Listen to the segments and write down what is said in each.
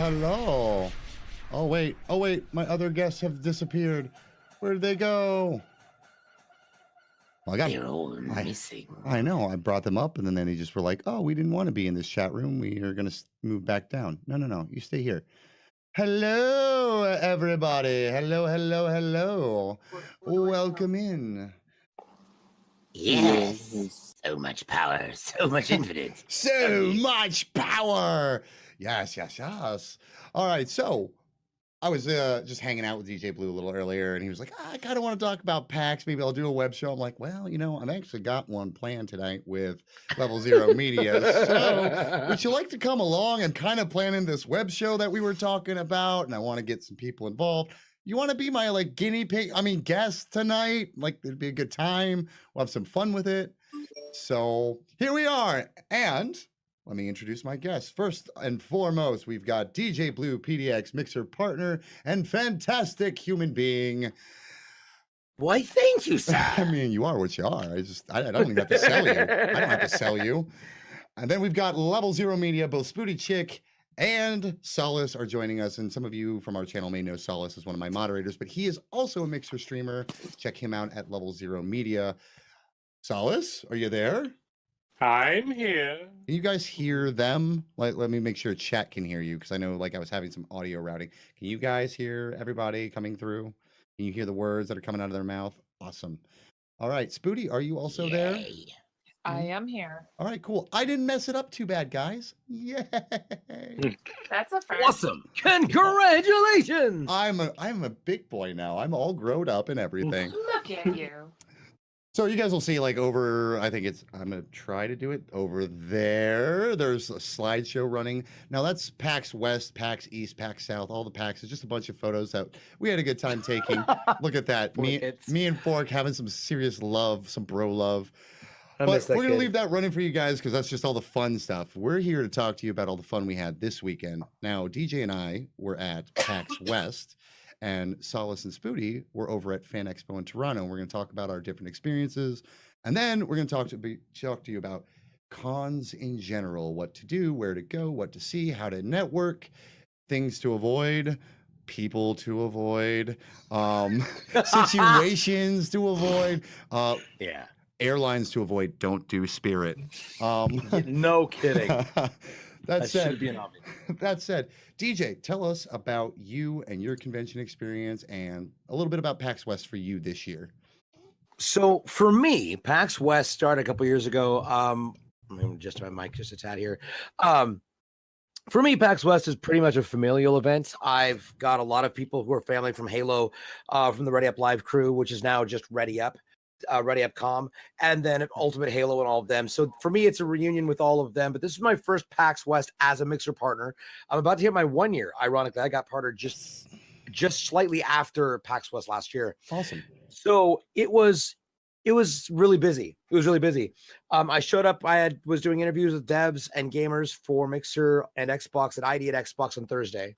hello. Oh, wait. My other guests have disappeared. Where did they go? Well, They're all missing. I know. I brought them up, and then they just were like, oh, we didn't want to be in this chat room. We are going to move back down. No. You stay here. Hello, everybody. Hello. Welcome in. Yes. So much power. So much infinite. So much power. Yes. All right. So I was just hanging out with DJ Blue a little earlier, and he was like, I kind of want to talk about PAX. Maybe I'll do a web show. I'm like, well, I've actually got one planned tonight with Level Zero Media. So would you like to come along and kind of plan in this web show that we were talking about? And I want to get some people involved. You want to be my guest tonight? Like, it'd be a good time. We'll have some fun with it. So here we are. And let me introduce my guests. First and foremost, we've got DJBluePDX mixer partner and fantastic human being. Why, thank you, sir. I mean, you are what you are. I don't even have to sell you. I don't have to sell you. And then we've got Level Zero Media, both Spooty Chick and Solace are joining us. And some of you from our channel may know Solace as one of my moderators, but he is also a mixer streamer. Check him out at Level Zero Media. Solace, are you there? I'm here. Can you guys hear them? Let me make sure chat can hear you, because I know I was having some audio routing. Can you guys hear everybody coming through? Can you hear the words that are coming out of their mouth? Awesome. All right, Spooty, are you also there? I am here. All right, cool. I didn't mess it up too bad, guys. Yay! That's a first. Awesome. Congratulations. I'm a big boy now. I'm all grown up and everything. Look at you. So you guys will see I'm gonna try to do it over there. There's a slideshow running. Now that's PAX West, PAX East, PAX South, all the PAX. It's just a bunch of photos that we had a good time taking. Look at that. Me and Fork having some serious love, some bro love. But we're gonna leave that running for you guys, because that's just all the fun stuff. We're here to talk to you about all the fun we had this weekend. Now, DJ and I were at PAX West, and Solace and Spooty were over at Fan Expo in Toronto. We're going to talk about our different experiences, and then we're going to talk to you about cons in general, what to do, where to go, what to see, how to network, things to avoid, people to avoid, situations to avoid. Airlines to avoid. Don't do Spirit. No kidding. That said, should be an obvious. That said, DJ, tell us about you and your convention experience, and a little bit about PAX West for you this year. So for me, PAX West started a couple years ago. I'm just my mic just a tad here. For me, PAX West is pretty much a familial event. I've got a lot of people who are family from Halo, from the Ready Up Live crew, which is now just Ready Up. Ready Up Com, and then Ultimate Halo and all of them. So for me, it's a reunion with all of them. But this is my first PAX West as a mixer partner. I'm about to hit my 1 year. Ironically, I got partnered just slightly after PAX West last year. Awesome. So it was really busy. It was really busy. I showed up. I was doing interviews with devs and gamers for Mixer and Xbox at ID at Xbox on Thursday.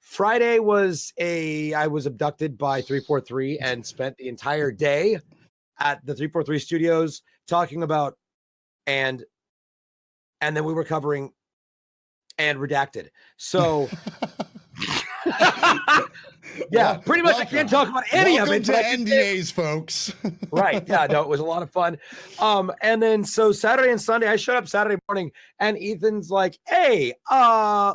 Friday I was abducted by 343 and spent the entire day at the 343 studios talking about and then we were covering and Redacted. So yeah, pretty much I can't talk about any of it. To NDAs, folks. Right. Yeah, no, it was a lot of fun. And then so Saturday and Sunday, I showed up Saturday morning and Ethan's like, hey,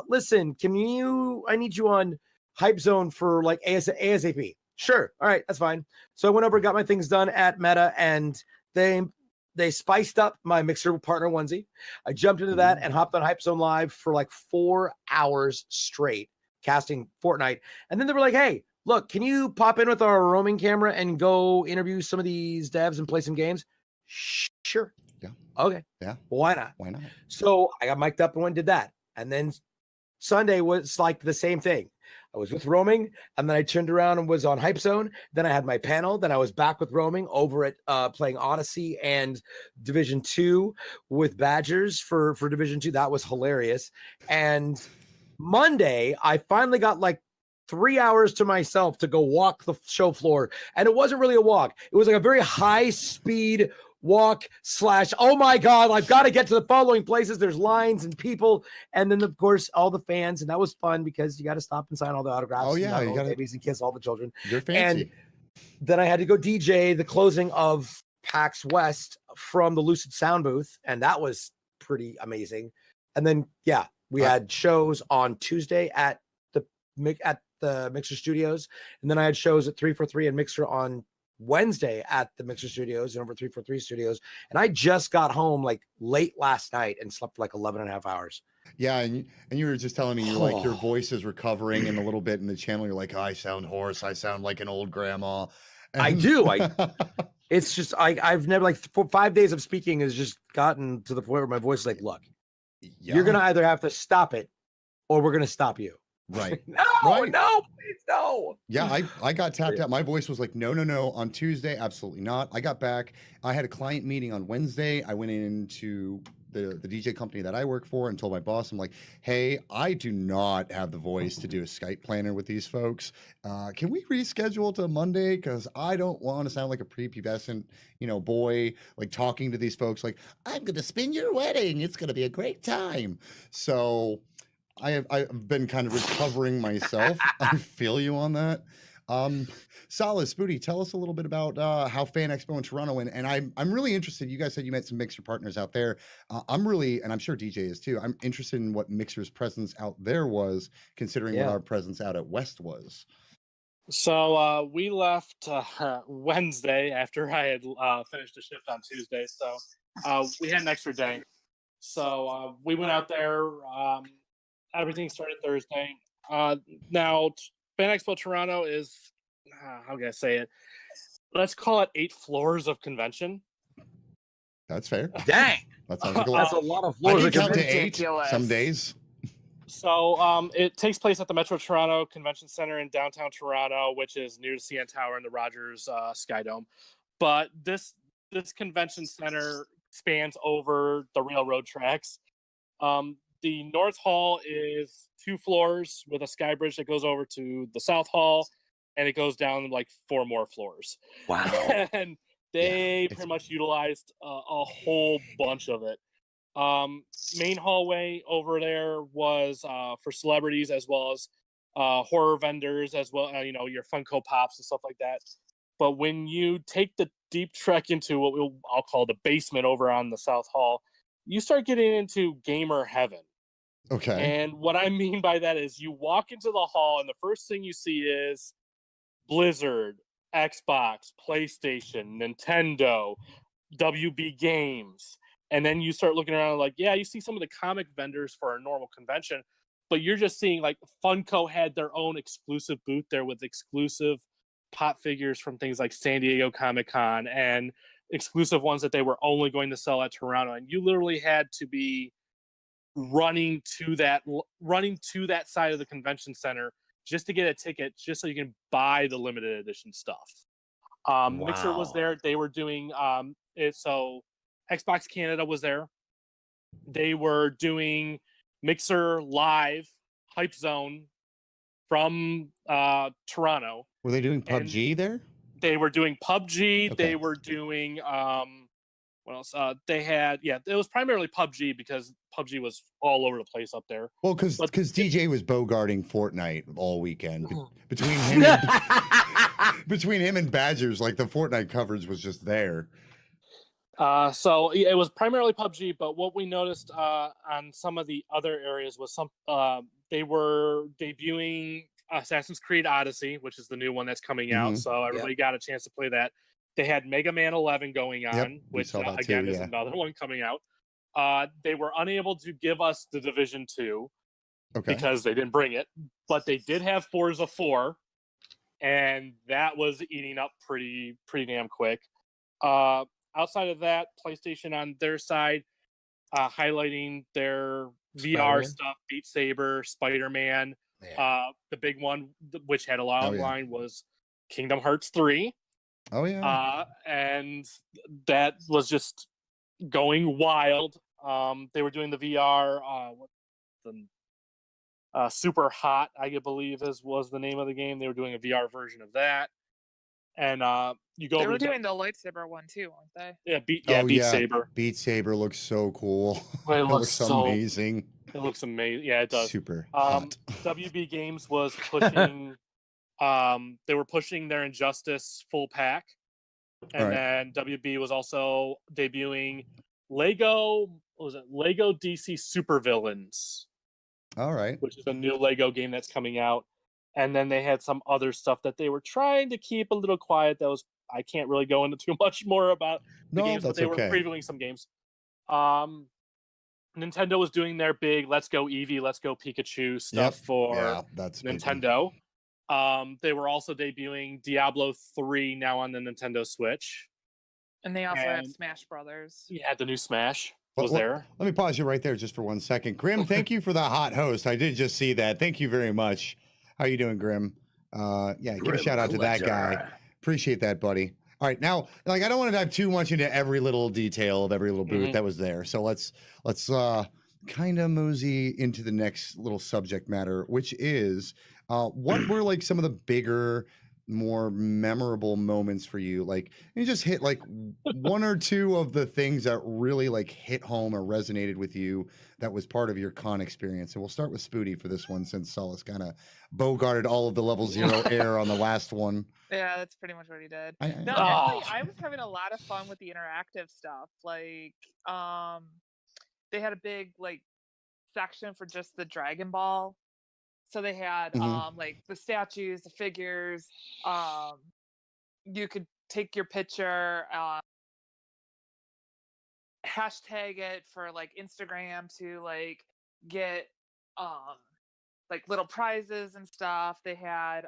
listen, I need you on Hype Zone for like ASAP. Sure. All right. That's fine. So I went over, got my things done at Meta, and they spiced up my mixer partner onesie. I jumped into that and hopped on Hype Zone Live for like 4 hours straight, casting Fortnite. And then they were like, hey, look, can you pop in with our roaming camera and go interview some of these devs and play some games? Sure. Yeah. Okay. Yeah. Well, why not? Why not? So I got mic'd up and went and did that. And then Sunday was like the same thing. I was with roaming, and then I turned around and was on Hype Zone. Then I had my panel. Then I was back with roaming over at playing Odyssey and Division 2 with Badgers for Division 2. That was hilarious. And Monday, I finally got like 3 hours to myself to go walk the show floor. And it wasn't really a walk. It was like a very high speed walk / oh my God, I've got to get to the following places. There's lines and people. And then, of course, all the fans. And that was fun because you got to stop and sign all the autographs. Oh, yeah. And You got to babies and kiss all the children. You're fancy. And then I had to go DJ the closing of PAX West from the Lucid Sound booth. And that was pretty amazing. And then, yeah, we had shows on Tuesday at the Mixer Studios. And then I had shows at 343 and Mixer on Wednesday at the Mixer Studios and over 343 Studios. And I just got home like late last night and slept for like 11 and a half hours. Yeah, and you were just telling me you're like your voice is recovering in a little bit in the channel. You're like, I sound hoarse. I sound like an old grandma. And... I do. It's just I've never like 5 days of speaking has just gotten to the point where my voice is like, look, you're gonna either have to stop it or we're gonna stop you. Right. No, right. No, please, no. Yeah, I got tapped out. My voice was like, no. On Tuesday, absolutely not. I got back. I had a client meeting on Wednesday. I went into the DJ company that I work for and told my boss, I'm like, hey, I do not have the voice to do a Skype planner with these folks. Can we reschedule to Monday? Because I don't want to sound like a prepubescent, boy, like talking to these folks like, I'm going to spin your wedding. It's going to be a great time. So I've been kind of recovering myself. I feel you on that. Solid Spooty, tell us a little bit about how Fan Expo in Toronto went. And I'm really interested. You guys said you met some Mixer partners out there. I'm really, and I'm sure DJ is too. I'm interested in what Mixer's presence out there was, considering what our presence out at West was. So we left Wednesday after I had finished a shift on Tuesday. So we had an extra day. So we went out there. Everything started Thursday. Now, Fan Expo Toronto is, how can I say it? Let's call it 8 floors of convention. That's fair. Dang. That sounds like a lot. That's a lot of floors. I can count to 8 some days. So it takes place at the Metro Toronto Convention Center in downtown Toronto, which is near the CN Tower and the Rogers Sky Dome. But this convention center spans over the railroad tracks. The North Hall is 2 floors with a sky bridge that goes over to the South Hall, and it goes down like 4 more floors. Wow. And they pretty much utilized a whole bunch of it. Main hallway over there was for celebrities as well as horror vendors, as well, your Funko Pops and stuff like that. But when you take the deep trek into what I'll call the basement over on the South Hall, you start getting into gamer heaven. Okay. And what I mean by that is you walk into the hall and the first thing you see is Blizzard, Xbox, PlayStation, Nintendo, WB Games. And then you start looking around like, yeah, you see some of the comic vendors for a normal convention, but you're just seeing like Funko had their own exclusive booth there with exclusive pop figures from things like San Diego Comic-Con and exclusive ones that they were only going to sell at Toronto. And you literally had to be running to that side of the convention center just to get a ticket, just so you can buy the limited edition stuff. Mixer was there. They were doing it. So Xbox Canada was there. They were doing Mixer Live Hype Zone from Toronto. Were they doing PUBG there? They were doing PUBG. Okay. They were doing what else? They had, it was primarily PUBG because PUBG was all over the place up there. Well, because DJ was bogarting Fortnite all weekend. Between him and Badgers, like the Fortnite coverage was just there. So it was primarily PUBG, but what we noticed on some of the other areas was they were debuting Assassin's Creed Odyssey, which is the new one that's coming out. So everybody got a chance to play that. They had Mega Man 11 going on, which again is another one coming out. They were unable to give us the Division 2 because they didn't bring it, but they did have Forza 4, and that was eating up pretty damn quick. Outside of that, PlayStation on their side, highlighting their VR stuff, Beat Saber, Spider-Man. The big one, which had a lot online, was Kingdom Hearts 3. Oh, yeah. And that was just going wild. They were doing the VR, Super Hot, I believe was the name of the game. They were doing a VR version of that. and you go They over were to doing the lightsaber one too, weren't they? Beat Saber. Beat Saber looks so cool. It It looks looks amazing. It looks amazing. Yeah, it does. Super hot. WB Games was pushing. They were pushing their Injustice full pack, and All right. then WB was also debuting Lego. What was it? Lego DC Supervillains, All right. which is a new Lego game that's coming out. And then they had some other stuff that they were trying to keep a little quiet. That was I can't really go into too much more about the No, games, but that's they okay. were previewing some games. Nintendo was doing their big "Let's Go Eevee, Let's Go Pikachu" stuff for that's a big one. Nintendo. They were also debuting Diablo 3 now on the Nintendo Switch. And they also had And- Smash Brothers. Yeah, the new Smash Well, was well, there. Let me pause you right there just for 1 second. Grim, thank you for the hot host. I did just see that. Thank you very much. How you doing, Grim? Yeah, give a Grim shout out to that guy. Collector. Appreciate that, buddy. All right, now, like, I don't want to dive too much into every little detail of every little booth that was there. So let's kind of mosey into the next little subject matter, which is what were like some of the bigger, more memorable moments for you? Like, you just hit like one or two of the things that really like hit home or resonated with you that was part of your con experience. And we'll start with Spooty for this one, since Solace kind of bogarted all of the level 0 air on the last one. Yeah, that's pretty much what he did. I- No, Oh. actually, I was having a lot of fun with the interactive stuff. Like, they had a big like section for just the Dragon Ball. So they had like the statues, the figures. You could take your picture, hashtag it for like Instagram to like get like little prizes and stuff. They had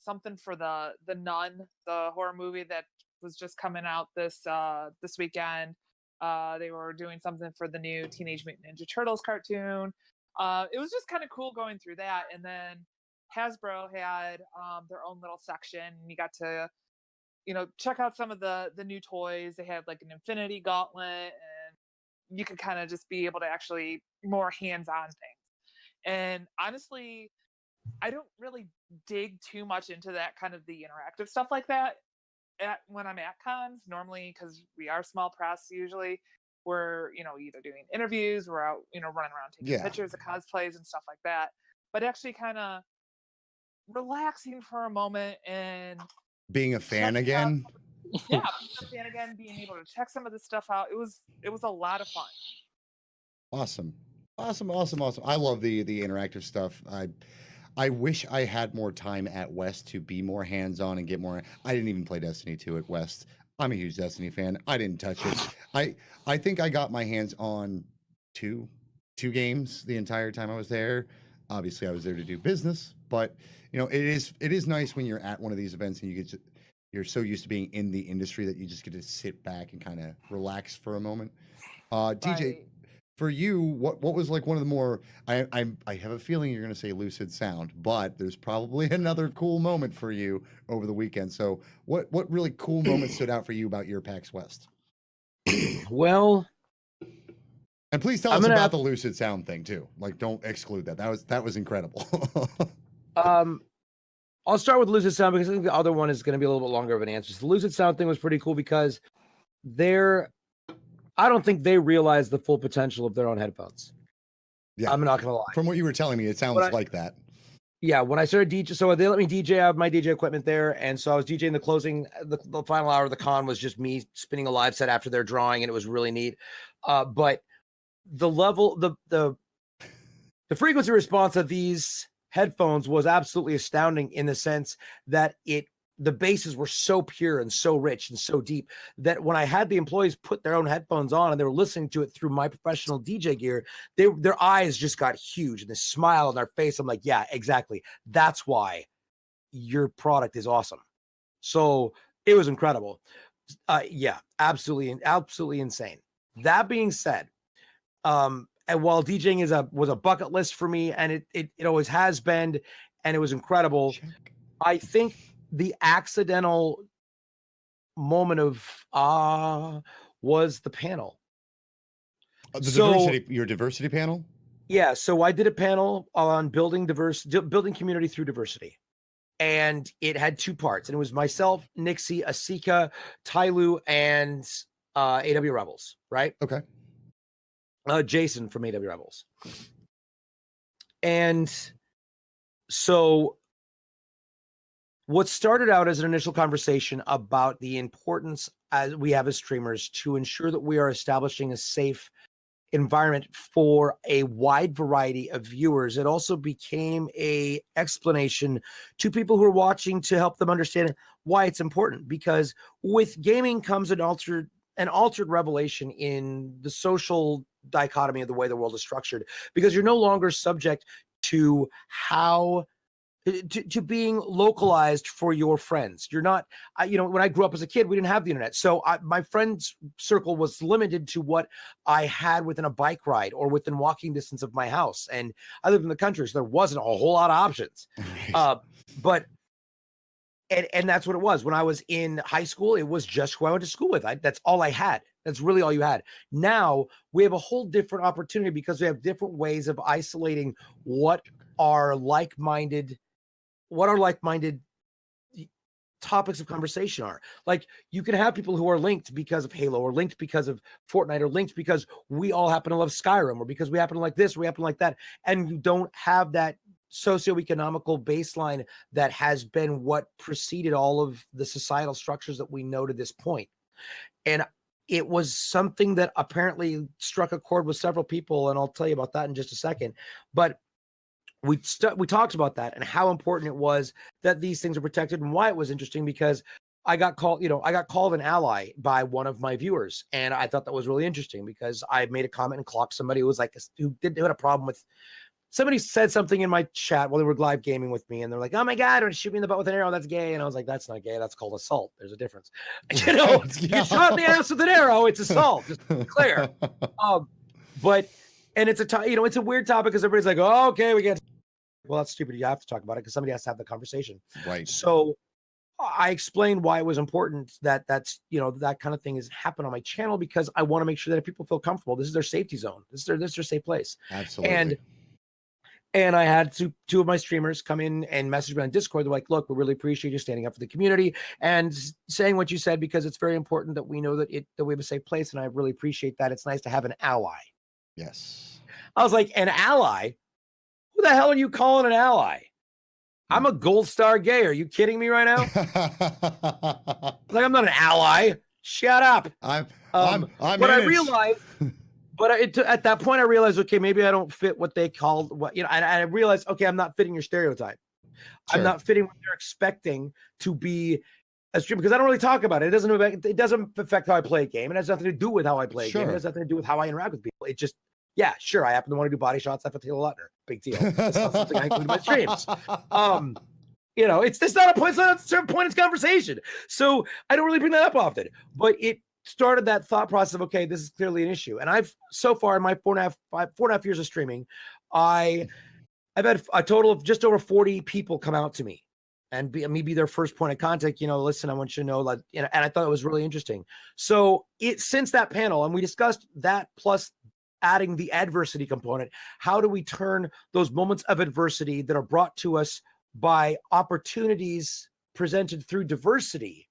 something for the Nun, the horror movie that was just coming out this weekend. They were doing something for the new Teenage Mutant Ninja Turtles cartoon. It was just kind of cool going through that. And then Hasbro had their own little section. And you got to, check out some of the new toys. They had like an Infinity Gauntlet, and you could kind of just be able to actually more hands-on things. And honestly, I don't really dig too much into that kind of the interactive stuff like that when I'm at cons, normally, because we are small press usually. We're, either doing interviews, we're out, running around taking pictures of cosplays and stuff like that. But actually kind of relaxing for a moment and being a fan again. Being a fan again, being able to check some of this stuff out. It was a lot of fun. Awesome. I love the interactive stuff. I wish I had more time at West to be more hands-on and get more. I didn't even play Destiny 2 at West. I'm a huge Destiny fan. I didn't touch it. I think I got my hands on two games the entire time I was there. Obviously, I was there to do business, but it is nice when you're at one of these events and you're so used to being in the industry that you just get to sit back and kind of relax for a moment. DJ, for you, what was like one of the more? I have a feeling you're going to say Lucid Sound, but there's probably another cool moment for you over the weekend. So, what really cool moment stood out for you about your PAX West? Well, and please tell us about the Lucid Sound thing too. Like, don't exclude that. That was incredible. I'll start with Lucid Sound because I think the other one is going to be a little bit longer of an answer. So the Lucid Sound thing was pretty cool because I don't think they realize the full potential of their own headphones. Yeah, I'm not gonna lie. From what you were telling me, it sounds like that. Yeah, when I started DJ, so they let me DJ. I have my DJ equipment there, and so I was DJing the final hour of the con was just me spinning a live set after their drawing, and it was really neat. But the level, the frequency response of these headphones was absolutely astounding in the sense that the basses were so pure and so rich and so deep that when I had the employees put their own headphones on and they were listening to it through my professional DJ gear, their eyes just got huge and the smile on their face. I'm like, yeah, exactly. That's why your product is awesome. So it was incredible. Yeah, absolutely insane. That being said, and while DJing was a bucket list for me, and it always has been, and it was incredible, I think the accidental moment of was the panel. Your diversity panel? Yeah, so I did a panel on building community through diversity. and it had 2 parts, and it was myself, Nixie, Asika, Tyloo, and AW Rebels, right? Okay. Jason from AW Rebels. And so what started out as an initial conversation about the importance as we have as streamers to ensure that we are establishing a safe environment for a wide variety of viewers, it also became a explanation to people who are watching to help them understand why it's important. Because with gaming comes an altered revelation in the social dichotomy of the way the world is structured, because you're no longer subject to how to being localized for your friends. You're not, when I grew up as a kid, we didn't have the internet. So my friends circle was limited to what I had within a bike ride or within walking distance of my house. And I lived in the country, so there wasn't a whole lot of options. Right. But that's what it was. When I was in high school, it was just who I went to school with. That's all I had. That's really all you had. Now we have a whole different opportunity because we have different ways of isolating what are like-minded topics of conversation are. Like, you can have people who are linked because of Halo, or linked because of Fortnite, or linked because we all happen to love Skyrim, or because we happen to like this, or we happen to like that. And you don't have that socioeconomical baseline that has been what preceded all of the societal structures that we know to this point. And it was something that apparently struck a chord with several people, and I'll tell you about that in just a second. But we talked about that and how important it was that these things are protected, and why it was interesting, because I got called an ally by one of my viewers, and I thought that was really interesting because I made a comment and clocked somebody who was like, who had a problem with. Somebody said something in my chat while they were live gaming with me, and they're like, "Oh my God, don't shoot me in the butt with an arrow. That's gay." And I was like, "That's not gay. That's called assault. There's a difference." You know, you get shot in the ass with an arrow, it's assault. Just to be clear. And it's it's a weird topic because everybody's like, "Oh, okay, we get." Well, that's stupid. You have to talk about it because somebody has to have the conversation. Right. So I explained why it was important that that kind of thing is happen on my channel, because I want to make sure that people feel comfortable. This is their safety zone. This is their safe place. Absolutely. And I had two of my streamers come in and message me on Discord. They're like, "Look, we really appreciate you standing up for the community and saying what you said, because it's very important that we know that we have a safe place. And I really appreciate that. It's nice to have an ally." Yes. I was like, "An ally? Who the hell are you calling an ally? I'm a gold star gay. Are you kidding me right now?" Like, I'm not an ally. Shut up. I'm but I realized, at that point, I realized, okay, maybe I don't fit what they called and I realized, okay, I'm not fitting your stereotype. Sure. I'm not fitting what they're expecting to be a streamer, because I don't really talk about it. It doesn't affect how I play a game. It has nothing to do with how I play a game. It has nothing to do with how I interact with people. It just, yeah, sure, I happen to want to do body shots after Taylor Lautner. Big deal. That's not something I include in my streams. It's not a certain point in this conversation. So I don't really bring that up often. But it started that thought process of, okay, this is clearly an issue. And I've, so far in my 4.5 years of streaming, I've had a total of just over 40 people come out to me and be their first point of contact. Listen, I want you to know, and I thought it was really interesting. So since that panel, and we discussed that plus adding the adversity component, how do we turn those moments of adversity that are brought to us by opportunities presented through diversity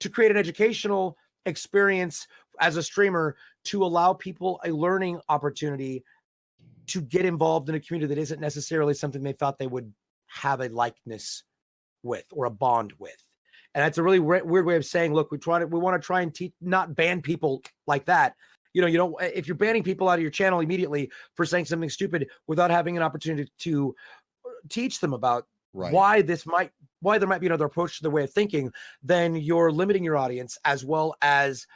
to create an educational experience as a streamer, to allow people a learning opportunity to get involved in a community that isn't necessarily something they thought they would have a likeness with or a bond with. And that's a really weird way of saying, look, we want to try and not ban people like that. If you're banning people out of your channel immediately for saying something stupid without having an opportunity to teach them about why there might be another approach to their way of thinking, then you're limiting your audience, as well as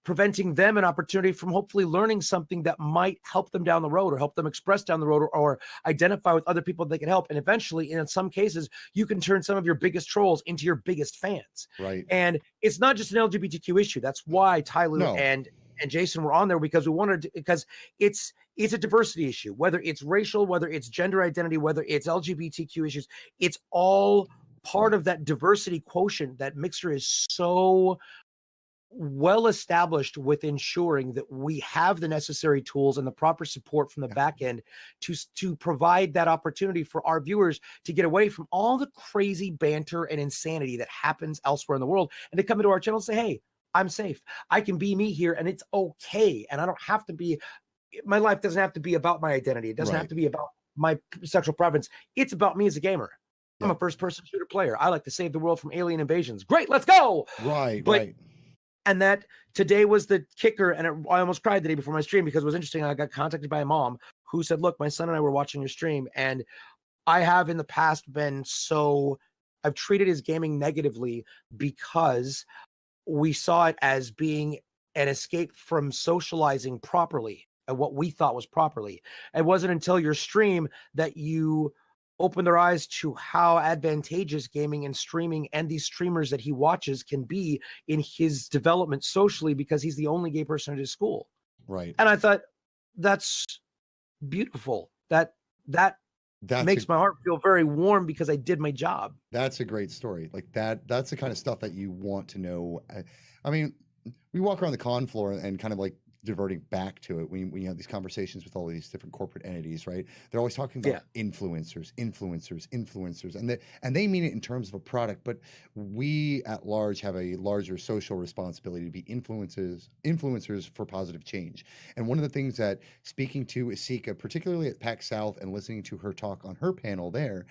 preventing them an opportunity from hopefully learning something that might help them down the road, or help them express down the road, or identify with other people they can help. And eventually, in some cases, you can turn some of your biggest trolls into your biggest fans. Right. And it's not just an LGBTQ issue. That's why Tyloo and Jason were on there, because it's a diversity issue, whether it's racial, whether it's gender identity, whether it's LGBTQ issues. It's all part of that diversity quotient. That mixture is so well established with ensuring that we have the necessary tools and the proper support from the back end to provide that opportunity for our viewers to get away from all the crazy banter and insanity that happens elsewhere in the world, and to come into our channel and say, hey, I'm safe. I can be me here, and it's okay. And I don't have to be, my life doesn't have to be about my identity. It doesn't have to be about my sexual preference. It's about me as a gamer. I'm a first-person shooter player. I like to save the world from alien invasions. Great, let's go. Right. And that today was the kicker. And I almost cried the day before my stream because it was interesting. I got contacted by a mom who said, look, my son and I were watching your stream, and I have in the past I've treated his gaming negatively because we saw it as being an escape from socializing properly and what we thought was properly. It wasn't until your stream that you open their eyes to how advantageous gaming and streaming and these streamers that he watches can be in his development socially, because he's the only gay person at his school. Right. And I thought, that's beautiful. That makes my heart feel very warm because I did my job. That's a great story. Like that's the kind of stuff that you want to know. I mean, we walk around the con floor and kind of like diverting back to it when you have these conversations with all these different corporate entities, right? They're always talking about influencers, and they mean it in terms of a product, but we at large have a larger social responsibility to be influencers for positive change. And one of the things that, speaking to Isika, particularly at PAX South and listening to her talk on her panel there,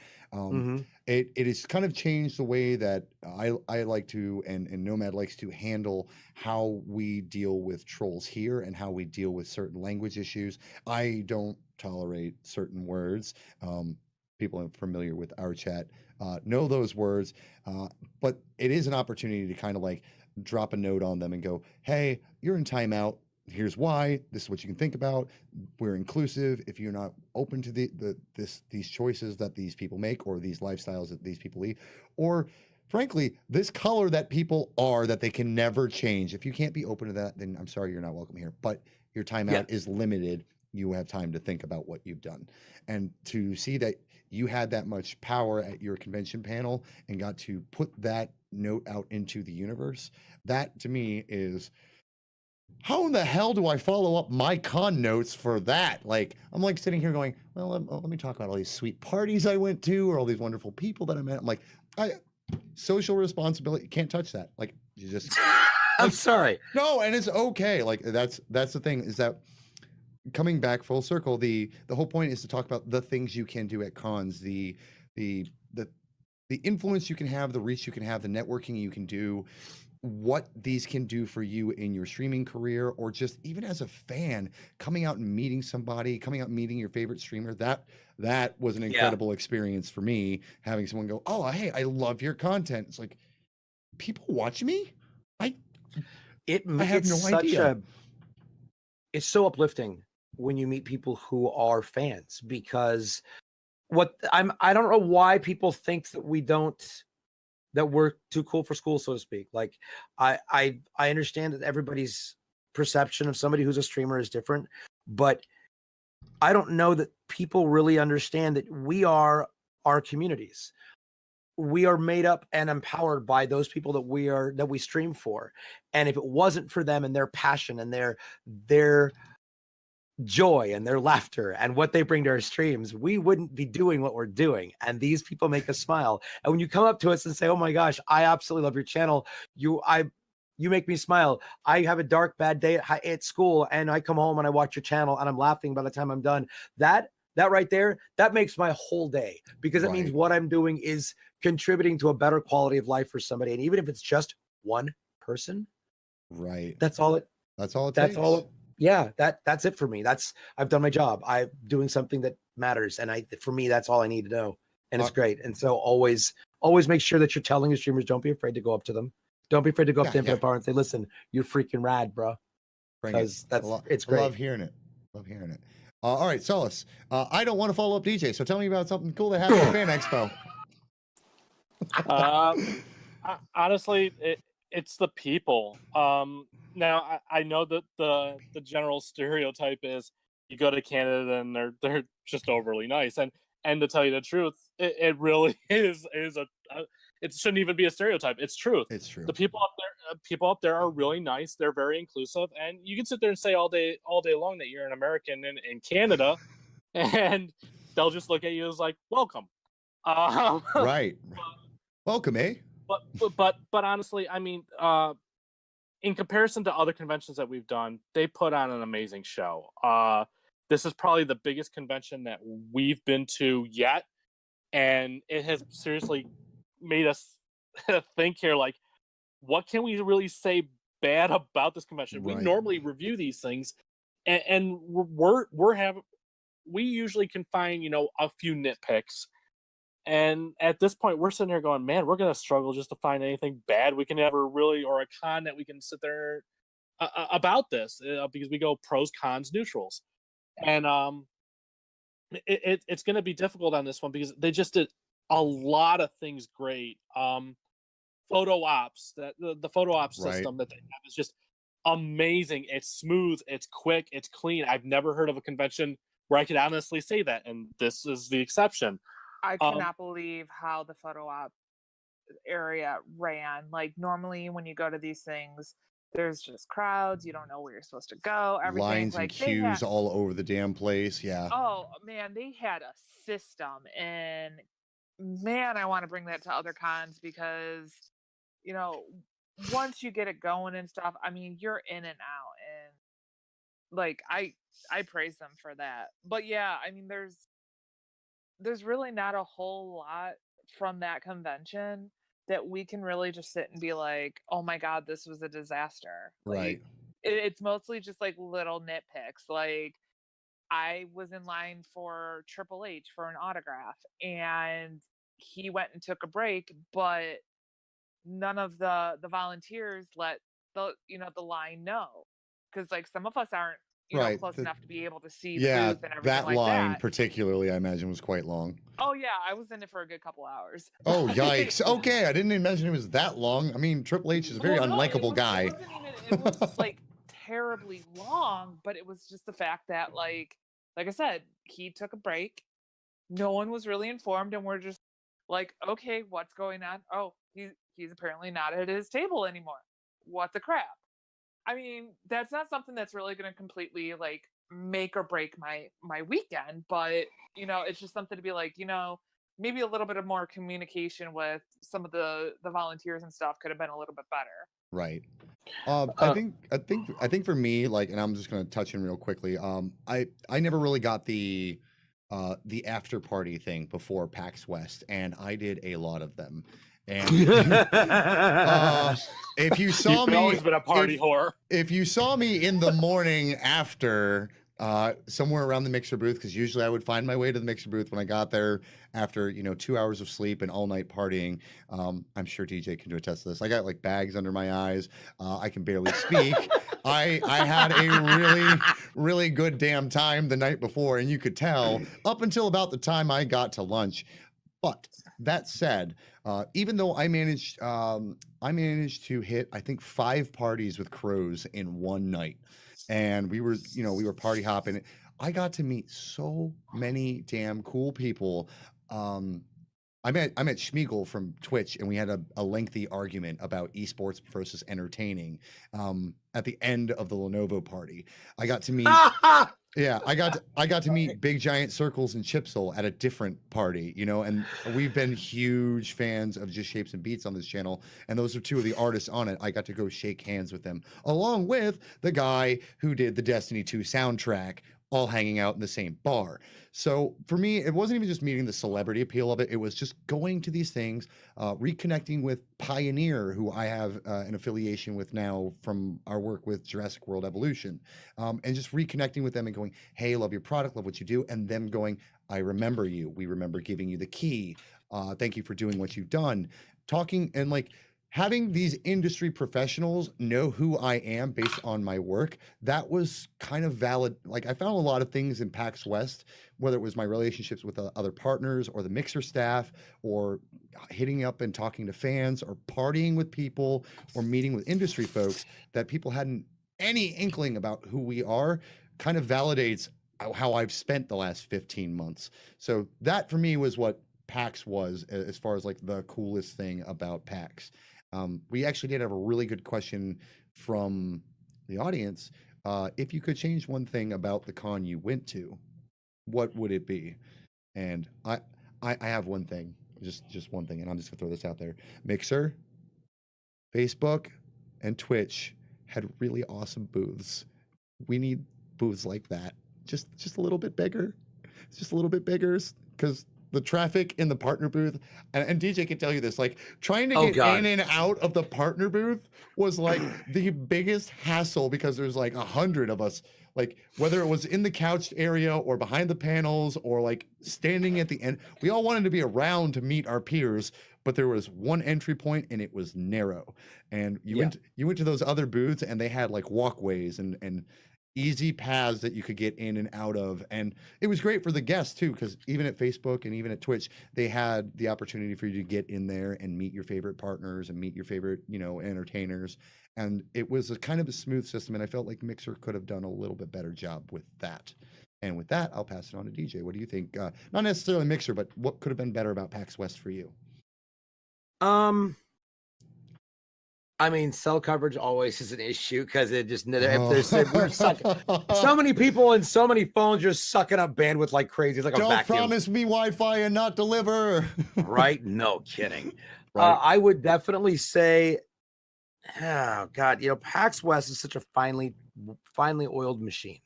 it has kind of changed the way that I like to and Nomad likes to handle how we deal with trolls here and how we deal with certain language issues. I don't tolerate certain words. People familiar with our chat know those words, but it is an opportunity to kind of like drop a note on them and go, hey, you're in timeout. Here's why. This is what you can think about. We're inclusive. If you're not open to these choices that these people make, or these lifestyles that these people lead, or frankly, this color that people are that they can never change. If you can't be open to that, then I'm sorry, you're not welcome here. But your timeout is limited. You have time to think about what you've done. And to see that you had that much power at your convention panel and got to put that note out into the universe, that to me is, how in the hell do I follow up my con notes for that? Like, I'm like sitting here going, well, let me talk about all these sweet parties I went to, or all these wonderful people that I met. I'm like, social responsibility, can't touch that. Like, you just I'm sorry. No, and it's okay. Like, that's the thing, is that coming back full circle, the whole point is to talk about the things you can do at cons, the influence you can have, the reach you can have, the networking you can do, what these can do for you in your streaming career, or just even as a fan, coming out and meeting somebody, coming out and meeting your favorite streamer. That was an incredible experience for me, having someone go, oh, hey, I love your content. It's like, people watch me? I have no idea. It's so uplifting when you meet people who are fans, because I don't know why people think that we're too cool for school, so to speak. Like, I understand that everybody's perception of somebody who's a streamer is different, but I don't know that people really understand that we are our communities. We are made up and empowered by those people that we stream for. And if it wasn't for them and their passion and their joy and their laughter and what they bring to our streams, we wouldn't be doing what we're doing. And these people make us smile. And when you come up to us and say, oh my gosh, I absolutely love your channel, you make me smile. I have a dark, bad day at school, and I come home and I watch your channel and I'm laughing by the time I'm done. That right there, that makes my whole day, because it means what I'm doing is contributing to a better quality of life for somebody. And even if it's just one person, that's all it takes. Yeah, that's it for me. I've done my job. I'm doing something that matters. And for me, that's all I need to know. And it's great. And so always make sure that you're telling your streamers, don't be afraid to go up to them. Don't be afraid to go up to InfinitePower and say, listen, you're freaking rad, bro. Because it's great. I love hearing it. All right, Solus. I don't want to follow up DJ, so tell me about something cool that happened at Fan Expo. Honestly, it's the people. Now I know that the general stereotype is you go to Canada and they're just overly nice, and to tell you the truth, it really is it shouldn't even be a stereotype. It's truth. It's true. The people up there are really nice. They're very inclusive, and you can sit there and say all day long that you're an American in Canada, and they'll just look at you as like, welcome. Right. Welcome, eh? But honestly, I mean, in comparison to other conventions that we've done, they put on an amazing show. This is probably the biggest convention that we've been to yet, and it has seriously made us think here, like, what can we really say bad about this convention? Right. We normally review these things, and we usually can find, you know, a few nitpicks. And at this point, we're sitting here going, man, we're going to struggle just to find anything bad we can ever really, or a con that we can sit there about this, because we go pros, cons, neutrals. And it's going to be difficult on this one because they just did a lot of things great. Photo ops, the photo ops Right. system that they have is just amazing. It's smooth, it's quick, it's clean. I've never heard of a convention where I could honestly say that, and this is the exception. I cannot believe how the photo op area ran. Like, normally when you go to these things, there's just crowds. You don't know where you're supposed to go. Everything's Lines and like queues all over the damn place. Yeah. oh man, they had a system, and man, I want to bring that to other cons because, you know, once you get it going and stuff, I mean, you're in and out, and like I praise them for that. But yeah, I mean, there's really not a whole lot from that convention that we can really just sit and be like, oh my god, this was a disaster. Right. Like, it's mostly just like little nitpicks. Like, I was in line for Triple H for an autograph, and he went and took a break, but none of the volunteers let the line know, because like some of us aren't Right. close enough to be able to see Yeah, booth and everything that like line that. particularly, I imagine, was quite long. Oh yeah, I was in it for a good couple hours. Oh, yikes. Okay, I didn't imagine it was that long. I mean, Triple H is a very Well, no, unlikable guy. It was like terribly long, but it was just the fact that like I said, he took a break. No one was really informed, and we're just like, okay, what's going on? Oh, he's apparently not at his table anymore. What the crap? I mean, that's not something that's really going to completely like make or break my weekend, but it's just something to be like, maybe a little bit of more communication with some of the volunteers and stuff could have been a little bit better. Right. I think for me, like, and I'm just gonna touch in real quickly. I never really got the after party thing before PAX West, and I did a lot of them. And if you saw You've me, always been a party whore. if you saw me in the morning after, somewhere around the mixer booth, because usually I would find my way to the mixer booth when I got there after 2 hours of sleep and all night partying. I'm sure DJ can attest to this. I got like bags under my eyes. I can barely speak. I had a really good damn time the night before, and you could tell up until about the time I got to lunch. But that said, even though I managed to hit, I think, 5 parties with crows in one night, and we were party hopping. I got to meet so many damn cool people. I met Schmiegel from Twitch, and we had a lengthy argument about esports versus entertaining. At the end of the Lenovo party, I got to meet. Yeah, I got to meet Big Giant Circles and Chipsel at a different party, and we've been huge fans of Just Shapes and Beats on this channel, and those are 2 of the artists on it. I got to go shake hands with them, along with the guy who did the Destiny 2 soundtrack, all hanging out in the same bar. So for me, it wasn't even just meeting the celebrity appeal of it. It was just going to these things, reconnecting with Pioneer, who I have an affiliation with now from our work with Jurassic World Evolution, and just reconnecting with them and going, hey, love your product, love what you do. And them going, I remember you. We remember giving you the key. Thank you for doing what you've done. Talking and like having these industry professionals know who I am based on my work, that was kind of valid. Like, I found a lot of things in PAX West, whether it was my relationships with other partners or the mixer staff, or hitting up and talking to fans, or partying with people, or meeting with industry folks that people hadn't any inkling about who we are, kind of validates how I've spent the last 15 months. So that for me was what PAX was as far as like the coolest thing about PAX. We actually did have a really good question from the audience. If you could change one thing about the con you went to, what would it be? And I have one thing, just one thing, and I'm just gonna throw this out there. Mixer, Facebook, and Twitch had really awesome booths. We need booths like that, just a little bit bigger, just a little bit bigger, because the traffic in the partner booth, and DJ can tell you this, like trying to get in and out of the partner booth was like the biggest hassle, because there's like 100 of us, like whether it was in the couch area or behind the panels or like standing at the end, we all wanted to be around to meet our peers, but there was one entry point and it was narrow. And you went to those other booths and they had like walkways and easy paths that you could get in and out of. And it was great for the guests too, because even at Facebook and even at Twitch, they had the opportunity for you to get in there and meet your favorite partners and meet your favorite, entertainers. And it was a kind of a smooth system. And I felt like Mixer could have done a little bit better job with that. And with that, I'll pass it on to DJ. What do you think? Not necessarily Mixer, but what could have been better about PAX West for you? I mean, cell coverage always is an issue, because it just we're sucking, so many people and so many phones just sucking up bandwidth like crazy. It's like Don't a vacuum. promise me Wi-Fi and not deliver. Right? No kidding. Right. I would definitely say, oh God, PAX West is such a finely oiled machine.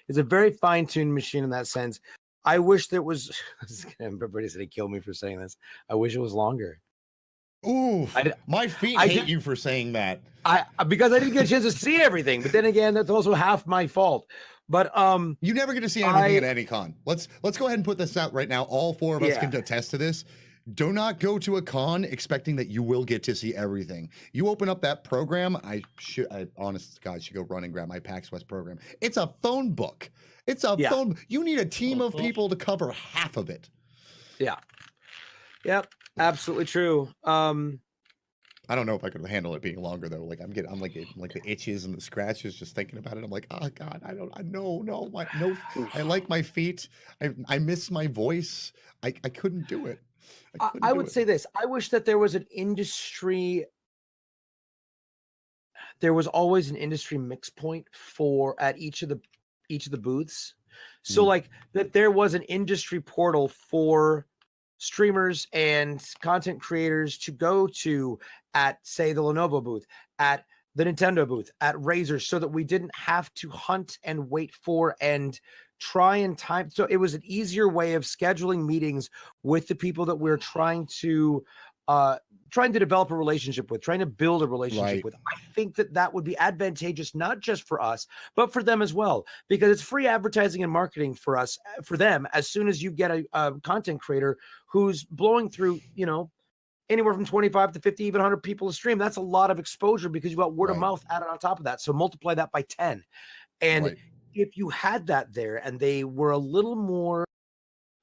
It's a very fine-tuned machine in that sense. I wish there was. Everybody's gonna kill me for saying this. I wish it was longer. Ooh, my feet hate you for saying that. Because I didn't get a chance to see everything. But then again, that's also half my fault. But you never get to see anything at any con. Let's go ahead and put this out right now. All four of us can attest to this. Do not go to a con expecting that you will get to see everything. You open up that program. I honest to God, should go run and grab my PAX West program. It's a phone book. It's a phone. You need a team of people to cover half of it. Yeah. Yep. Absolutely true. I don't know if I could handle it being longer though. Like I'm like the itches and the scratches just thinking about it. I'm like, oh God, I like my feet. I miss my voice. I couldn't do it. I would say this. I wish that there was an industry. There was always an industry mix point at each of the booths. So like that there was an industry portal for streamers and content creators to go to at, say, the Lenovo booth, at the Nintendo booth, at Razer, so that we didn't have to hunt and wait for and try and time. So it was an easier way of scheduling meetings with the people that we're trying to develop a relationship with, trying to build a relationship with. I think that would be advantageous, not just for us, but for them as well, because it's free advertising and marketing for us, for them. As soon as you get a content creator who's blowing through, anywhere from 25 to 50, even 100 people a stream, that's a lot of exposure, because you got word of mouth added on top of that. So multiply that by 10. And if you had that there and they were a little more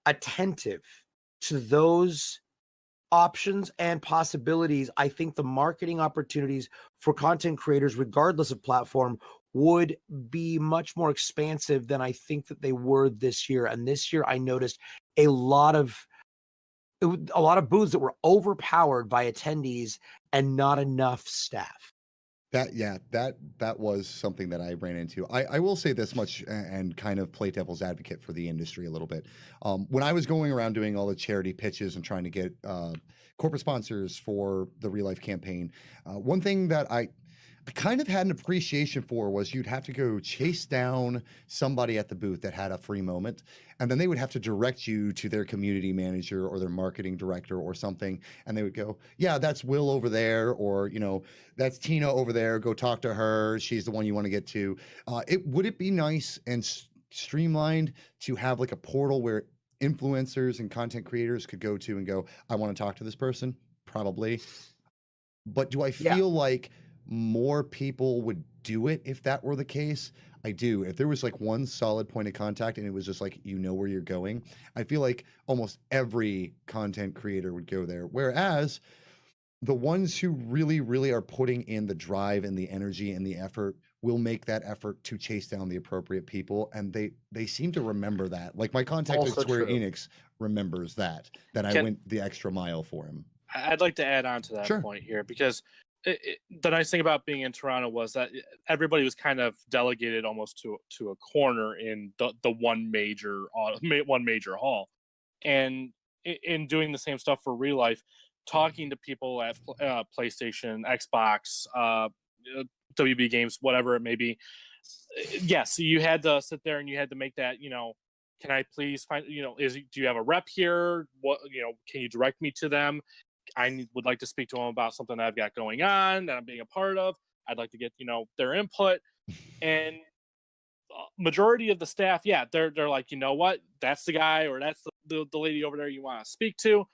attentive to those options and possibilities, I think the marketing opportunities for content creators, regardless of platform, would be much more expansive than I think that they were this year. And this year I noticed a lot of booths that were overpowered by attendees and not enough staff. That was something that I ran into. I will say this much and kind of play devil's advocate for the industry a little bit. When I was going around doing all the charity pitches and trying to get corporate sponsors for the Real Life campaign, one thing that I kind of had an appreciation for was you'd have to go chase down somebody at the booth that had a free moment, and then they would have to direct you to their community manager or their marketing director or something, and they would go, yeah, that's Will over there, or that's Tina over there, go talk to her, she's the one you want to get to. Would it be nice and streamlined to have like a portal where influencers and content creators could go to and go, I want to talk to this person? Probably. But do I feel like more people would do it if that were the case? I do. If there was like one solid point of contact and it was just like, where you're going, I feel like almost every content creator would go there. Whereas the ones who really, really are putting in the drive and the energy and the effort will make that effort to chase down the appropriate people, and they seem to remember that. Like my contact Also at Square true. Enix remembers that I Can- went the extra mile for him. I'd like to add on to that Sure. point here, because the nice thing about being in Toronto was that everybody was kind of delegated almost to a corner in the one major hall, and in doing the same stuff for real life, talking to people at PlayStation, Xbox, WB Games, whatever it may be. Yes, you had to sit there and you had to make that, can I please find, do you have a rep here? What, can you direct me to them? I would like to speak to them about something I've got going on that I'm being a part of. I'd like to get, their input. And majority of the staff, yeah, they're like, you know what? That's the guy, or that's the lady over there you want to speak to.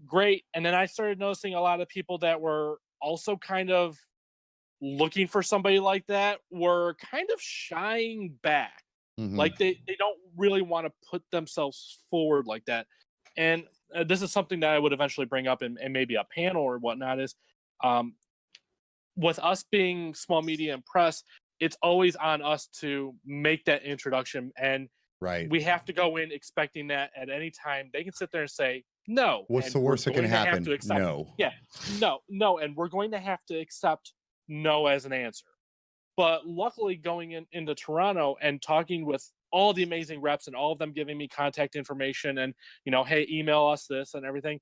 Great. And then I started noticing a lot of people that were also kind of looking for somebody like that were kind of shying back. Mhm. Like they don't really want to put themselves forward like that. And this is something that I would eventually bring up in maybe a panel or whatnot, is with us being small media and press, it's always on us to make that introduction, and Right. we have to go in expecting that at any time they can sit there and say no. What's and the we're worst that can going to have happen? to accept- No. Yeah, no, and we're going to have to accept no as an answer. But luckily, going into Toronto and talking with all the amazing reps and all of them giving me contact information and, hey, email us this and everything,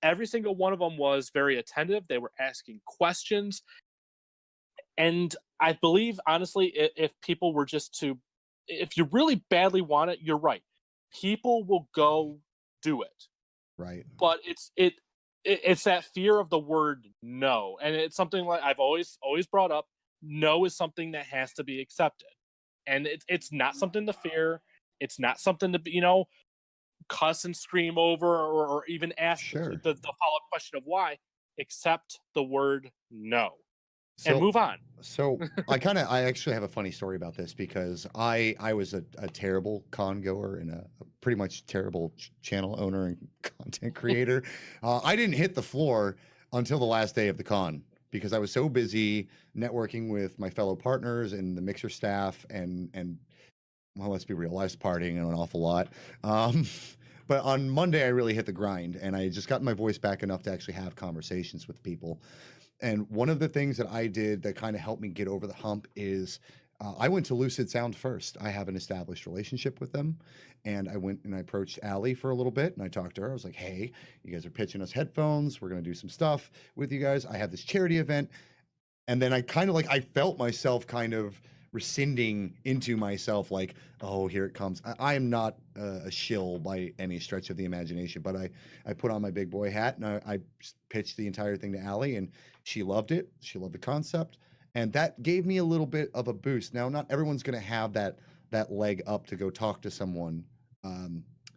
every single one of them was very attentive. They were asking questions. And I believe, honestly, if people were just if you really badly want it, you're right. People will go do it. Right. But it's that fear of the word no. And it's something like I've always brought up. No is something that has to be accepted. And it's not something to fear. It's not something to be, cuss and scream over, or even ask Sure. the follow-up question of why. Accept the word no. So, And move on. So I actually have a funny story about this, because I was a terrible con goer and a pretty much terrible channel owner and content creator. I didn't hit the floor until the last day of the con, because I was so busy networking with my fellow partners and the mixer staff, and well, let's be real, I was partying an awful lot. But on Monday, I really hit the grind, and I just got my voice back enough to actually have conversations with people. And one of the things that I did that kind of helped me get over the hump is I went to Lucid Sound first. I have an established relationship with them. And I went and I approached Allie for a little bit, and I talked to her. I was like, hey, you guys are pitching us headphones. We're going to do some stuff with you guys. I have this charity event. And then I kind of I felt myself kind of rescinding into myself, like, oh, here it comes. I am not a shill by any stretch of the imagination, but I put on my big boy hat and I pitched the entire thing to Allie, and she loved it. She loved the concept, and that gave me a little bit of a boost. Now, not everyone's going to have that leg up to go talk to someone.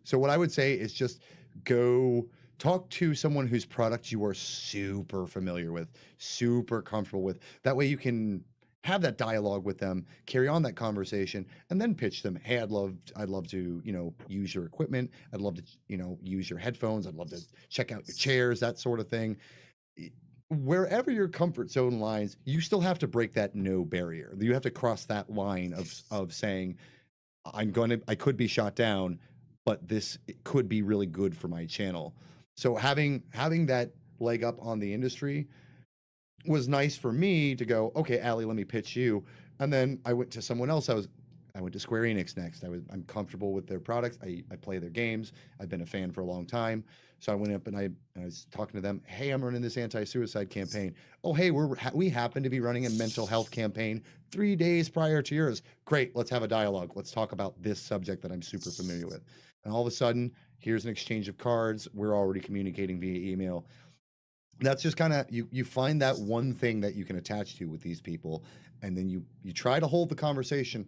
So what I would say is just go talk to someone whose product you are super familiar with, super comfortable with. That way you can have that dialogue with them, carry on that conversation, and then pitch them. Hey, I'd love to, use your equipment. I'd love to, use your headphones. I'd love to check out your chairs, that sort of thing. Wherever your comfort zone lies, you still have to break that no barrier. You have to cross that line of saying, I could be shot down, but this could be really good for my channel. So having that leg up on the industry was nice for me to go, okay, Allie, let me pitch you. And then I went to someone else. I went to Square Enix next. I'm comfortable with their products. I play their games. I've been a fan for a long time. So I went up and I was talking to them. Hey, I'm running this anti-suicide campaign. Oh, hey, we happen to be running a mental health campaign 3 days prior to yours. Great, let's have a dialogue. Let's talk about this subject that I'm super familiar with. And all of a sudden, here's an exchange of cards. We're already communicating via email. That's just kind of, you find that one thing that you can attach to with these people, and then you try to hold the conversation.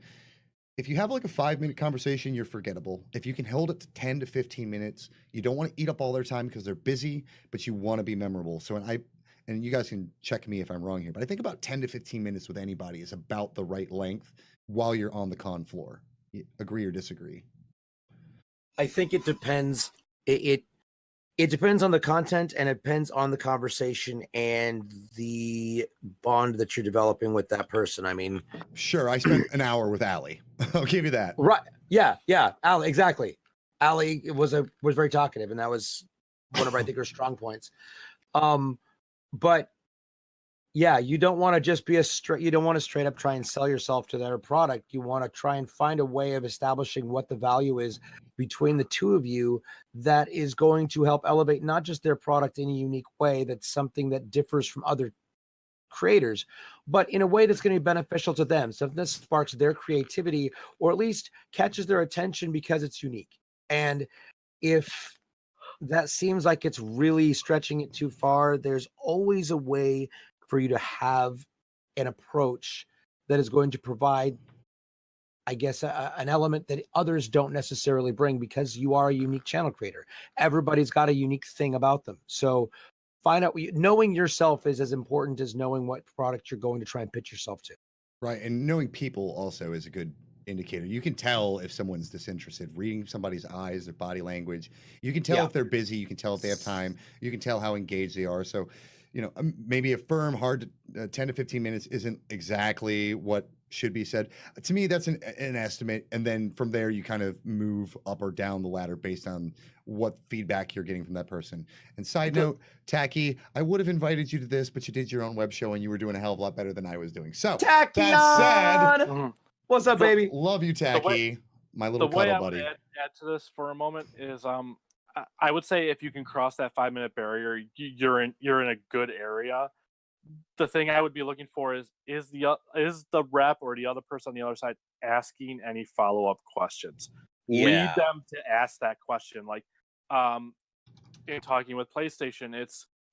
If you have like a 5-minute conversation, you're forgettable. If you can hold it to 10 to 15 minutes, you don't want to eat up all their time because they're busy, but you want to be memorable. So and you guys can check me if I'm wrong here, but I think about 10 to 15 minutes with anybody is about the right length while you're on the con floor. You agree or disagree? I think it depends. It depends on the content, and it depends on the conversation and the bond that you're developing with that person. I mean, Sure, I spent an hour with Allie. I'll give you that. right? Yeah, Allie, exactly. Allie was very talkative, and that was one of I think her strong points. But yeah, you don't want to just be you don't want to straight up try and sell yourself to their product. You want to try and find a way of establishing what the value is between the two of you that is going to help elevate not just their product in a unique way, that's something that differs from other creators, but in a way that's going to be beneficial to them. Something that sparks their creativity or at least catches their attention because it's unique. And if that seems like it's really stretching it too far, there's always a way for you to have an approach that is going to provide, I guess, an element that others don't necessarily bring, because you are a unique channel creator. Everybody's got a unique thing about them. So find out knowing yourself is as important as knowing what product you're going to try and pitch yourself to. Right. And knowing people also is a good indicator. You can tell if someone's disinterested, reading somebody's eyes, their body language. You can tell if they're busy. You can tell if they have time. You can tell how engaged they are. So, maybe a firm, hard 10 to 15 minutes isn't exactly what should be said. To me, that's an estimate. And then from there, you kind of move up or down the ladder based on what feedback you're getting from that person. And side note, Tacky, I would have invited you to this, but you did your own web show and you were doing a hell of a lot better than I was doing. So Tacky, that said, what's up, baby? Love you, Tacky, my little the way cuddle I would buddy. add to this for a moment is I would say if you can cross that 5-minute barrier, you're in a good area. The thing I would be looking for is the rep or the other person on the other side asking any follow-up questions. Lead them to ask that question. Like in talking with PlayStation,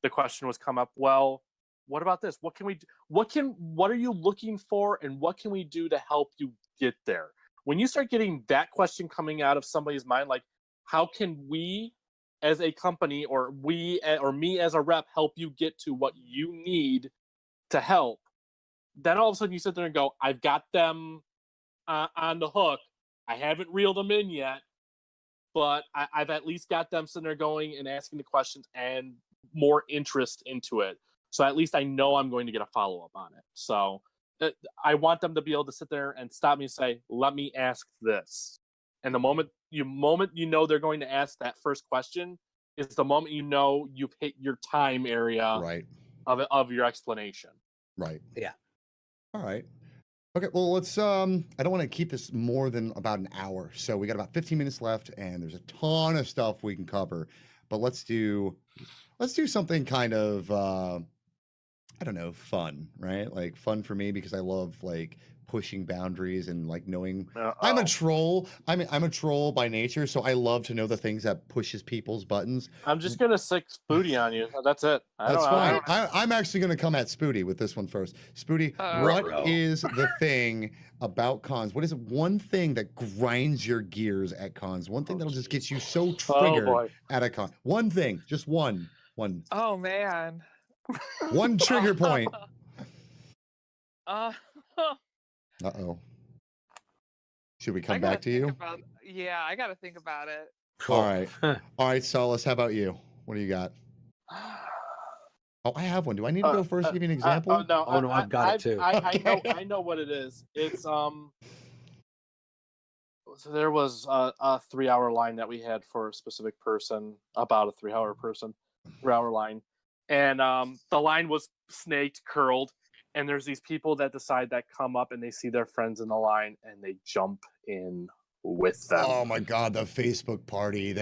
the question was come up, well, what about this? What can we do? What are you looking for, and what can we do to help you get there? When you start getting that question coming out of somebody's mind, like, how can we as a company or me as a rep help you get to what you need to help? Then all of a sudden you sit there and go, I've got them on the hook. I haven't reeled them in yet, but I've at least got them sitting there going and asking the questions and more interest into it. So at least I know I'm going to get a follow-up on it. So I want them to be able to sit there and stop me and say, let me ask this. And the moment you know they're going to ask that first question is the moment you know you've hit your time area of your explanation. Right. Yeah. All right. Okay, well, let's I don't want to keep this more than about an hour. So we got about 15 minutes left and there's a ton of stuff we can cover. But let's do something kind of I don't know, fun, right? Like fun for me because I love like pushing boundaries and like knowing. I'm a troll. I'm a troll by nature, so I love to know the things that pushes people's buttons. I'm just gonna stick Spooty on you. That's it. That's fine. I'm actually gonna come at Spooty with this one first. Spooty, what is the thing about cons? What is one thing that grinds your gears at cons? One thing that'll just get you so triggered at a con. One thing, just one. Oh man. One trigger point. Uh-oh. Should we come back to you? I gotta think about it. Cool. All right, Solace, how about you? What do you got? Oh, I have one. Do I need to go first to give you an example? No, I've got it too. I know what it is. It's so there was a 3-hour line that we had for a specific person, about a 3-hour line. And the line was snaked, curled, and there's these people that decide that come up and they see their friends in the line and they jump in with them. Oh my God, the Facebook party!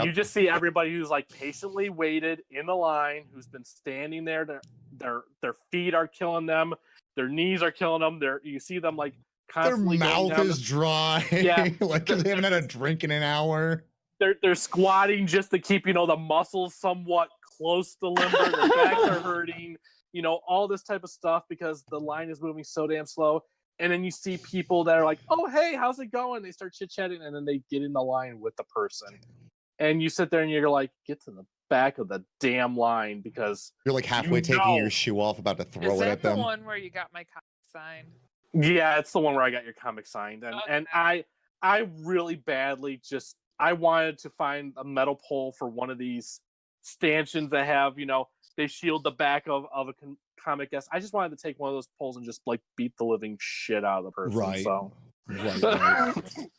You just see everybody who's like patiently waited in the line, who's been standing there. Their feet are killing them, their knees are killing them. You see them like constantly. Their mouth is dry. Yeah, like because they haven't had a drink in an hour. They're squatting just to keep the muscles somewhat close to limber. Their backs are hurting. All this type of stuff because the line is moving so damn slow. And then you see people that are like, "Oh, hey, how's it going?" They start chit chatting, and then they get in the line with the person. And you sit there and you're like, "Get to the back of the damn line," because you're like halfway taking your shoe off, about to throw it at them. Is that the one where you got my comic signed? Yeah, it's the one where I got your comic signed, and I really badly just I wanted to find a metal pole for one of these stanchions that have, they shield the back of a comic guest. I just wanted to take one of those poles and just like beat the living shit out of the person. Right. So. Right.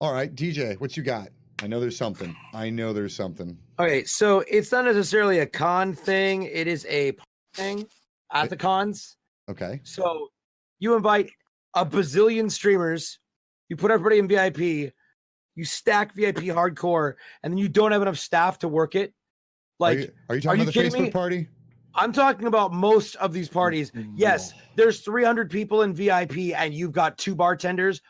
All right, DJ, what you got? I know there's something. Okay, so it's not necessarily a con thing. It is a thing at the cons. Okay. So you invite a bazillion streamers, you put everybody in VIP, you stack VIP hardcore, and then you don't have enough staff to work it. Like, are you talking about the Facebook party? I'm talking about most of these parties. Yes, there's 300 people in VIP, and you've got 2 bartenders.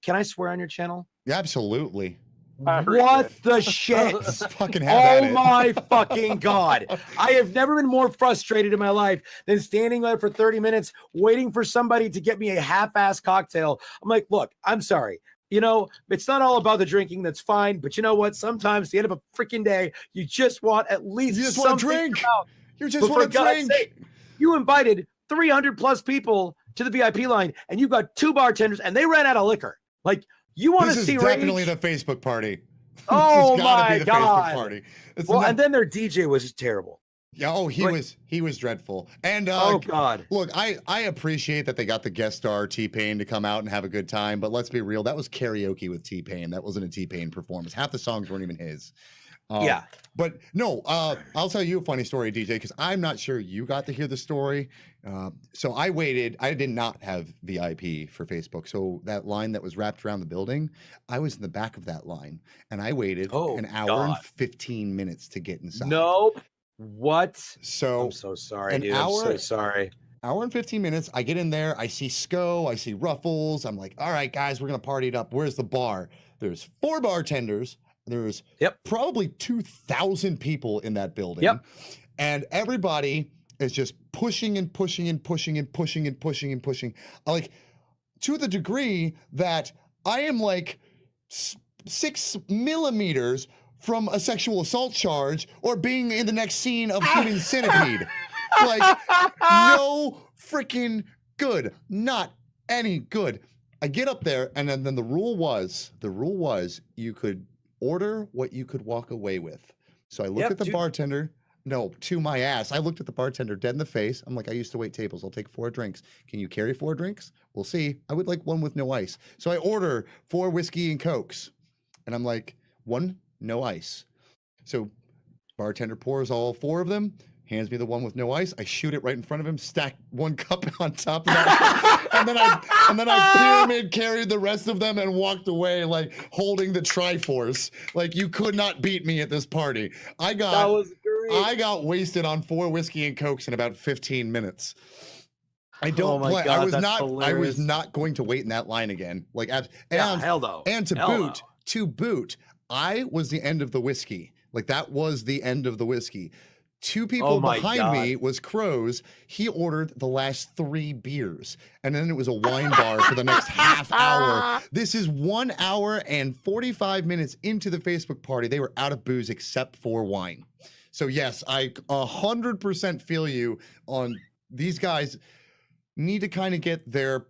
Can I swear on your channel? Yeah, absolutely. What the shit? Fucking have at Oh it. my fucking God. I have never been more frustrated in my life than standing there for 30 minutes waiting for somebody to get me a half-ass cocktail. I'm like, look, I'm sorry. It's not all about the drinking. That's fine. But you know what? Sometimes at the end of a freaking day, you just want at least You just want to drink. You just want to drink. Sake, you invited 300 plus people to the VIP line and you've got 2 bartenders and they ran out of liquor. Like, you want to see definitely rage? the Facebook party. Oh my be the God. Facebook party. And then their DJ was terrible. Yeah, he was dreadful. And oh God. Look, I appreciate that they got the guest star T-Pain to come out and have a good time, but let's be real, that was karaoke with T-Pain. That wasn't a T-Pain performance. Half the songs weren't even his. Yeah. But no, I'll tell you a funny story, DJ, because I'm not sure you got to hear the story. So I waited. I did not have VIP for Facebook. So that line that was wrapped around the building, I was in the back of that line. And I waited an hour and 15 minutes to get inside. Nope. What? So I'm so sorry, dude. I'm so sorry. Hour and 15 minutes. I get in there. I see SCO. I see Ruffles. I'm like, all right, guys, we're going to party it up. Where's the bar? There's 4 bartenders. There's probably 2,000 people in that building. Yep. And everybody is just pushing and pushing and pushing and pushing and pushing and pushing. Like, to the degree that I am like 6 millimeters from a sexual assault charge or being in the next scene of Human Centipede. Like, no freaking good. Not any good. I get up there, and then the rule was you could order what you could walk away with. So I looked at the bartender. No, to my ass. I looked at the bartender dead in the face. I'm like, I used to wait tables. I'll take 4 drinks. Can you carry 4 drinks? We'll see. I would like one with no ice. So I order 4 whiskey and Cokes. And I'm like, 1, no ice. So bartender pours all 4 of them, hands me the one with no ice. I shoot it right in front of him, stack 1 cup on top of that. and then I pyramid carried the rest of them and walked away, like holding the Triforce. Like, you could not beat me at this party. That was great. I got wasted on 4 whiskey and Cokes in about 15 minutes. I don't play. God, I was not going to wait in that line again. Like, hell no. And to boot, I was the end of the whiskey. Like, that was the end of the whiskey. 2 people behind me was Crows. He ordered the last 3 beers. And then it was a wine bar for the next half hour. This is 1 hour and 45 minutes into the Facebook party. They were out of booze except for wine. So yes, I 100% feel you on these guys need to kind of get their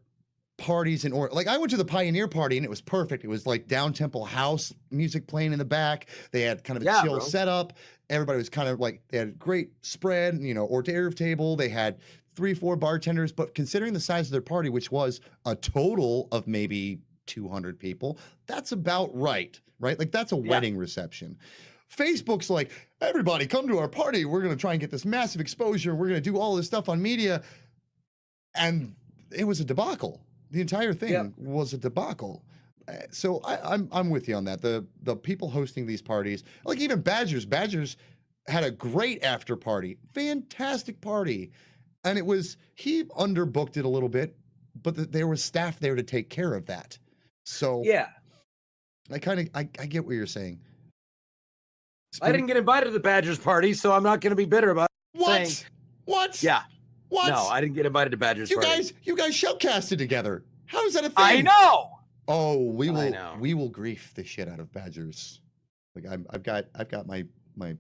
parties in order. Like, I went to the Pioneer party and it was perfect. It was like down Temple House music playing in the back. They had kind of a chill setup. Everybody was kind of like, they had a great spread, hors d'oeuvre table. They had 3-4 bartenders, but considering the size of their party, which was a total of maybe 200 people, that's about right? Like, that's a wedding reception. Facebook's like, everybody come to our party. We're going to try and get this massive exposure. We're going to do all this stuff on media. And it was a debacle. The entire thing was a debacle. So I'm with you on that. The people hosting these parties, like even Badgers had a great after party, fantastic party. And he underbooked it a little bit, but there was staff there to take care of that. So I get what you're saying. I didn't get invited to the Badgers party, so I'm not going to be bitter about it. What? Yeah. What? No, I didn't get invited to Badgers party. You guys showcasted together. How is that a thing? I know. Oh, we will grief the shit out of Badgers. Like, I've got my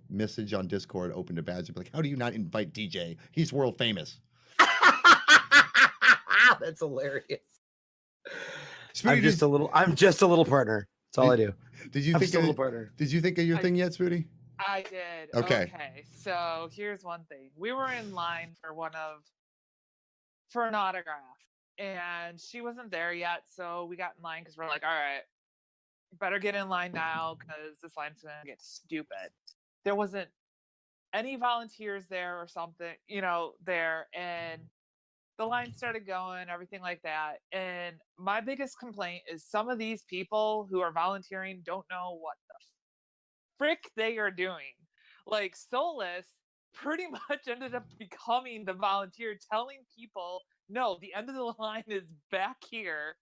message on Discord open to Badger. Like, how do you not invite DJ? He's world famous. That's hilarious. I'm just a little partner. That's all I do. Did you I'm think still a of, partner. did you think of your thing yet, Spooty? I did. Okay. So here's one thing. We were in line for an autograph, and she wasn't there yet. So we got in line because we're like, all right, better get in line now because this line's gonna get stupid. There wasn't any volunteers there or something, there, and the line started going, everything like that. And my biggest complaint is some of these people who are volunteering don't know what the frick they are doing. Like Solus pretty much ended up becoming the volunteer, telling people, no, the end of the line is back here,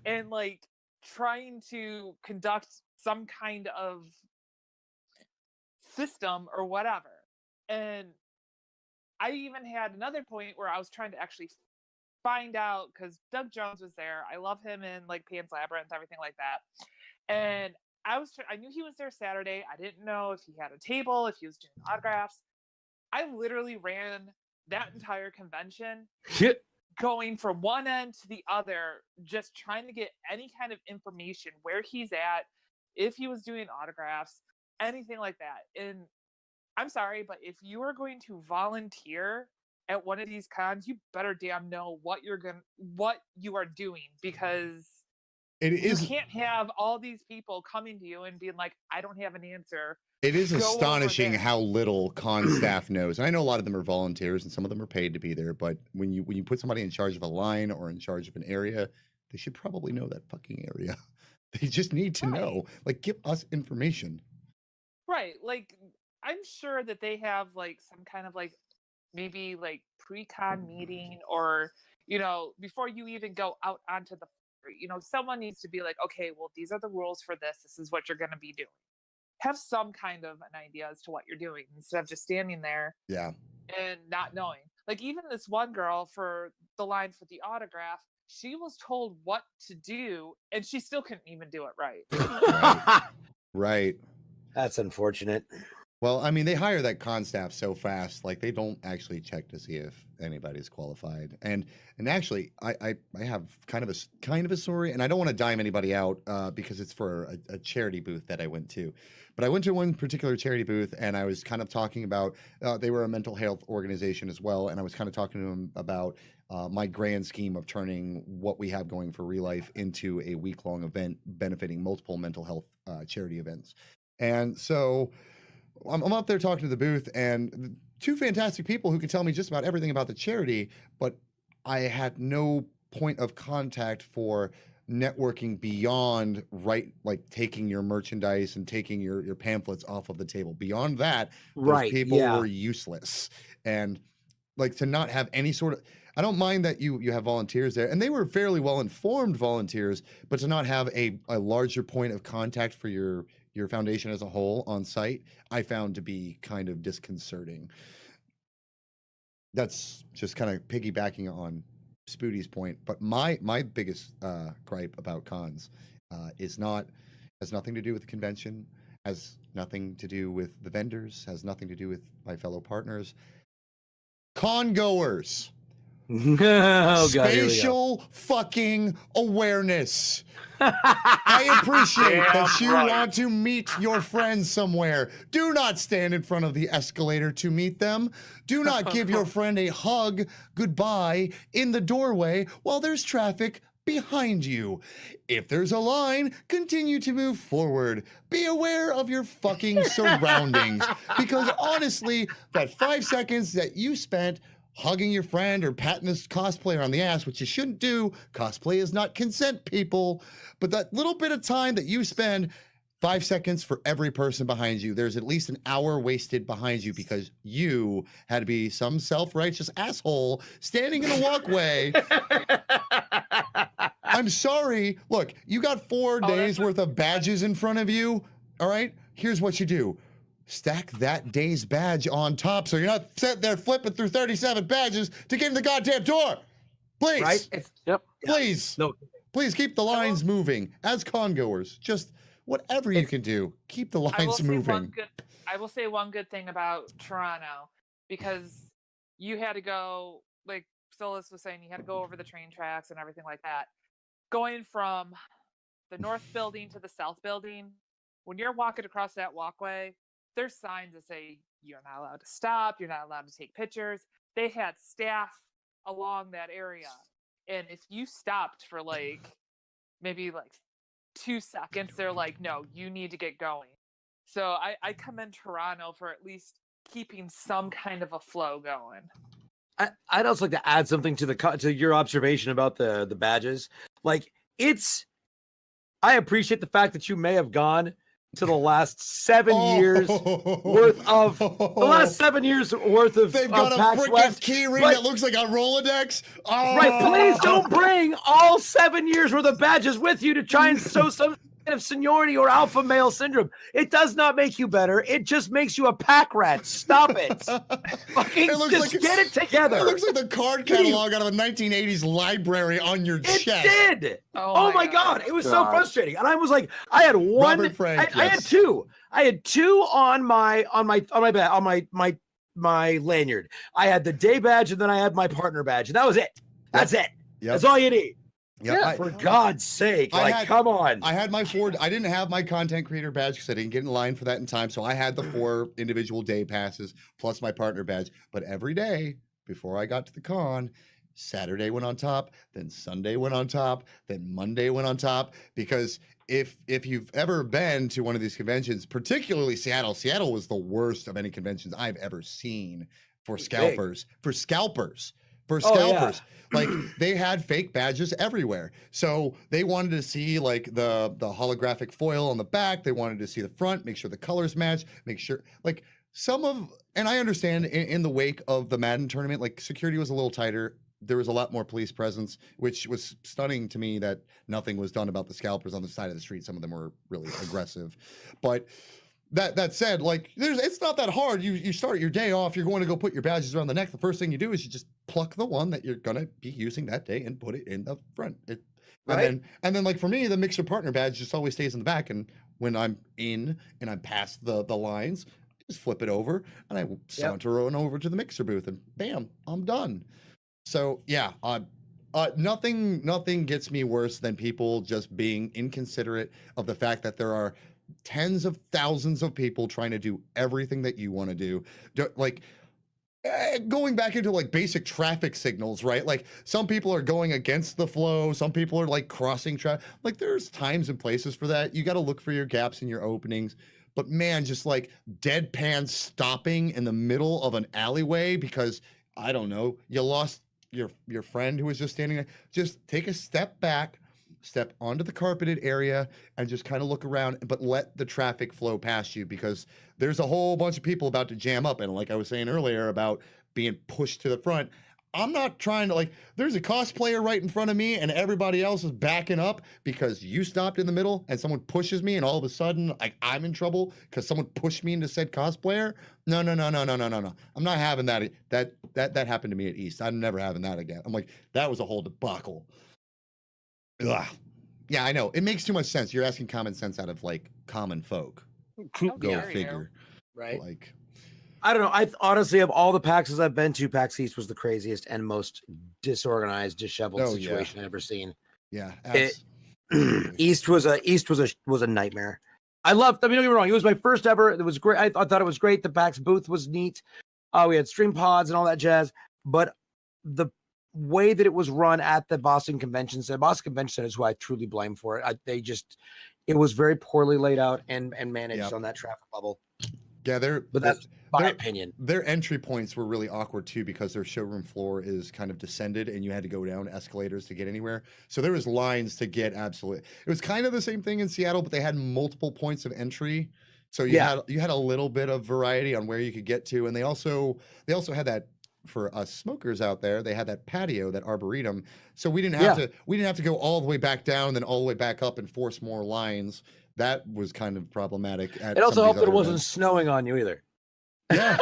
and like trying to conduct some kind of system or whatever. And I even had another point where I was trying to actually find out, because Doug Jones was there. I love him in like Pan's Labyrinth, everything like that. And I knew he was there Saturday. I didn't know if he had a table, if he was doing autographs. I literally ran that entire convention going from one end to the other, just trying to get any kind of information, where he's at, if he was doing autographs, anything like that. And I'm sorry, but if you are going to volunteer at one of these cons, you better damn know what you are doing, because you can't have all these people coming to you and being like, I don't have an answer. It is Go over astonishing there. how little con staff knows. And I know a lot of them are volunteers and some of them are paid to be there, but when you put somebody in charge of a line or in charge of an area, they should probably know that fucking area. They just need to know. Like, give us information. Right. Like, I'm sure that they have like some kind of like maybe like pre-con meeting, or before you even go out onto the someone needs to be like, okay, well, these are the rules for this is what you're going to be doing. Have some kind of an idea as to what you're doing, instead of just standing there and not knowing. Like, even this one girl for the line for the autograph, she was told what to do and she still couldn't even do it right. Right. That's unfortunate. Well, I mean, they hire that con staff so fast, like they don't actually check to see if anybody's qualified. And actually, I have kind of a story, and I don't want to dime anybody out because it's for a charity booth that I went to. But I went to one particular charity booth, and I was kind of talking about they were a mental health organization as well, and I was kind of talking to them about my grand scheme of turning what we have going for Real Life into a week-long event benefiting multiple mental health charity events. And so I'm up there talking to the booth, and two fantastic people who could tell me just about everything about the charity, but I had no point of contact for networking beyond like taking your merchandise and taking your pamphlets off of the table. Beyond that, those people were useless. And like, to not have any sort of, I don't mind that you have volunteers there, and they were fairly well-informed volunteers, but to not have a larger point of contact for your foundation as a whole on site, I found to be kind of disconcerting. That's just kind of piggybacking on Spooty's point, but my biggest gripe about cons has nothing to do with the convention, has nothing to do with the vendors, has nothing to do with my fellow partners. Con goers. Spatial fucking awareness. I appreciate that you want to meet your friends somewhere. Do not stand in front of the escalator to meet them. Do not give your friend a hug goodbye in the doorway while there's traffic behind you. If there's a line, continue to move forward. Be aware of your fucking surroundings. Because honestly, that 5 seconds that you spent hugging your friend or patting this cosplayer on the ass, which you shouldn't do. Cosplay is not consent, people. But that little bit of time that you spend, 5 seconds for every person behind you, there's at least an hour wasted behind you because you had to be some self-righteous asshole standing in a walkway. I'm sorry. Look, you got 4 days worth of badges in front of you. All right, here's what you do. Stack that day's badge on top so you're not sitting there flipping through 37 badges to get in the goddamn door. Please. Right? Yep. Please. No. Please keep the lines moving. As congoers, just whatever you can do, keep the lines moving. I will say one good thing about Toronto, because you had to go, like Solus was saying, you had to go over the train tracks and everything like that. Going from the north building to the south building, when you're walking across that walkway, there's signs that say you're not allowed to stop, you're not allowed to take pictures. They had staff along that area. And if you stopped for like maybe like 2 seconds, they're like, no, you need to get going. So I commend Toronto for at least keeping some kind of a flow going. I'd also like to add something to your observation about the badges. Like, I appreciate the fact that you may have gone to the last 7 years worth of They've got a PAX freaking West, key ring but- that looks like a Rolodex. Oh. Right, please don't bring all 7 years worth of badges with you to try and sow some kind of seniority or alpha male syndrome. It does not make you better. It just makes you a pack rat. Stop it. Fucking just get it together. It looks like the card catalog out of a 1980s library on your chest. It did. Oh my God. It was so frustrating. And I was like, I had one. Robert Frank, I had two. I had two on my lanyard. I had the day badge and then I had my partner badge. And that was it. That's it. Yep. That's all you need. Yep. Yeah, for God's sake. Come on. I had my I didn't have my content creator badge because I didn't get in line for that in time. So I had the 4 individual day passes plus my partner badge. But every day before I got to the con, Saturday went on top, then Sunday went on top, then Monday went on top. Because if you've ever been to one of these conventions, particularly Seattle was the worst of any conventions I've ever seen for scalpers. Like, they had fake badges everywhere. So they wanted to see like the holographic foil on the back. They wanted to see the front, make sure the colors match, make sure like and I understand in the wake of the Madden tournament, like security was a little tighter. There was a lot more police presence, which was stunning to me that nothing was done about the scalpers on the side of the street. Some of them were really aggressive, but that said, like it's not that hard. You start your day off, you're going to go put your badges around the neck. The first thing you do is you just pluck the one that you're gonna be using that day and put it in the front. And then like for me, the mixer partner badge just always stays in the back. And when I'm in and I'm past the lines, I just flip it over and I saunter on over to the mixer booth and bam, I'm done. So yeah, nothing gets me worse than people just being inconsiderate of the fact that there are tens of thousands of people trying to do everything that you want to do. Like going back into like basic traffic signals, right? Like some people are going against the flow. Some people are like crossing traffic. Like there's times and places for that. You got to look for your gaps in your openings. But man, just like deadpan stopping in the middle of an alleyway because I don't know, you lost your friend who was just standing there. Just take a step back, step onto the carpeted area and just kind of look around, but let the traffic flow past you because there's a whole bunch of people about to jam up. And like I was saying earlier about being pushed to the front, I'm not trying to there's a cosplayer right in front of me and everybody else is backing up because you stopped in the middle and someone pushes me and all of a sudden I'm in trouble because someone pushed me into said cosplayer. No. I'm not having that. That happened to me at East. I'm never having that again. I'm like, that was a whole debacle. Ugh. Yeah, I know. It makes too much sense. You're asking common sense out of like common folk. Go figure. Right. Like, I don't know. I honestly, of all the PAXs I've been to, PAX East was the craziest and most disorganized, disheveled situation I've ever seen. Yeah. East was a nightmare. I mean, don't get me wrong. It was my first ever. It was great. I thought it was great. The PAX booth was neat. We had stream pods and all that jazz. But the way that it was run at the Boston Convention Center is who I truly blame for it. It was very poorly laid out and managed on that traffic level. Yeah, that's my opinion. Their entry points were really awkward too because their showroom floor is kind of descended and you had to go down escalators to get anywhere. So there was lines to get absolutely. It was kind of the same thing in Seattle, but they had multiple points of entry. So you had a little bit of variety on where you could get to, and they also had that for us smokers out there. They had that patio, that arboretum. So we didn't have to go all the way back down and then all the way back up and force more lines. That was kind of problematic. It also helped that it wasn't snowing on you either. Yeah.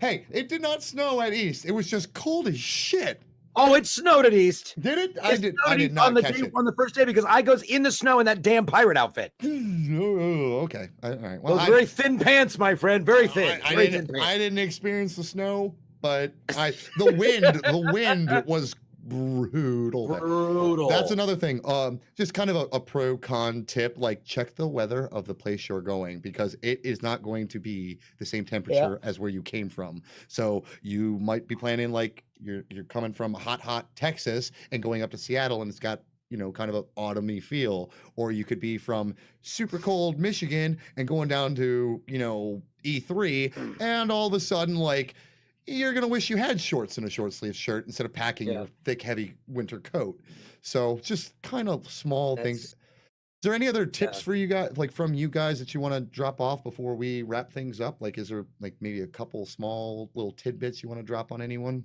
It did not snow at East. It was just cold as shit. Oh, it snowed at East. Did it? I did not catch it. On the first day because I goes in the snow in that damn pirate outfit. Oh, okay. All right. Well, those very thin pants, my friend. Very thin. I didn't experience the snow, but the wind was brutal. Brutal. That's another thing. Just kind of a pro con tip, like check the weather of the place you're going, because it is not going to be the same temperature as where you came from. So you might be planning like you're coming from hot Texas and going up to Seattle, and it's got, you know, kind of an autumny feel, or you could be from super cold Michigan and going down to, you know, E3, and all of a sudden, like, you're gonna wish you had shorts and a short sleeve shirt instead of packing your thick, heavy winter coat. So just kind of small things. Is there any other tips for you guys, like from you guys, that you want to drop off before we wrap things up? Like, is there like maybe a couple small little tidbits you want to drop on anyone?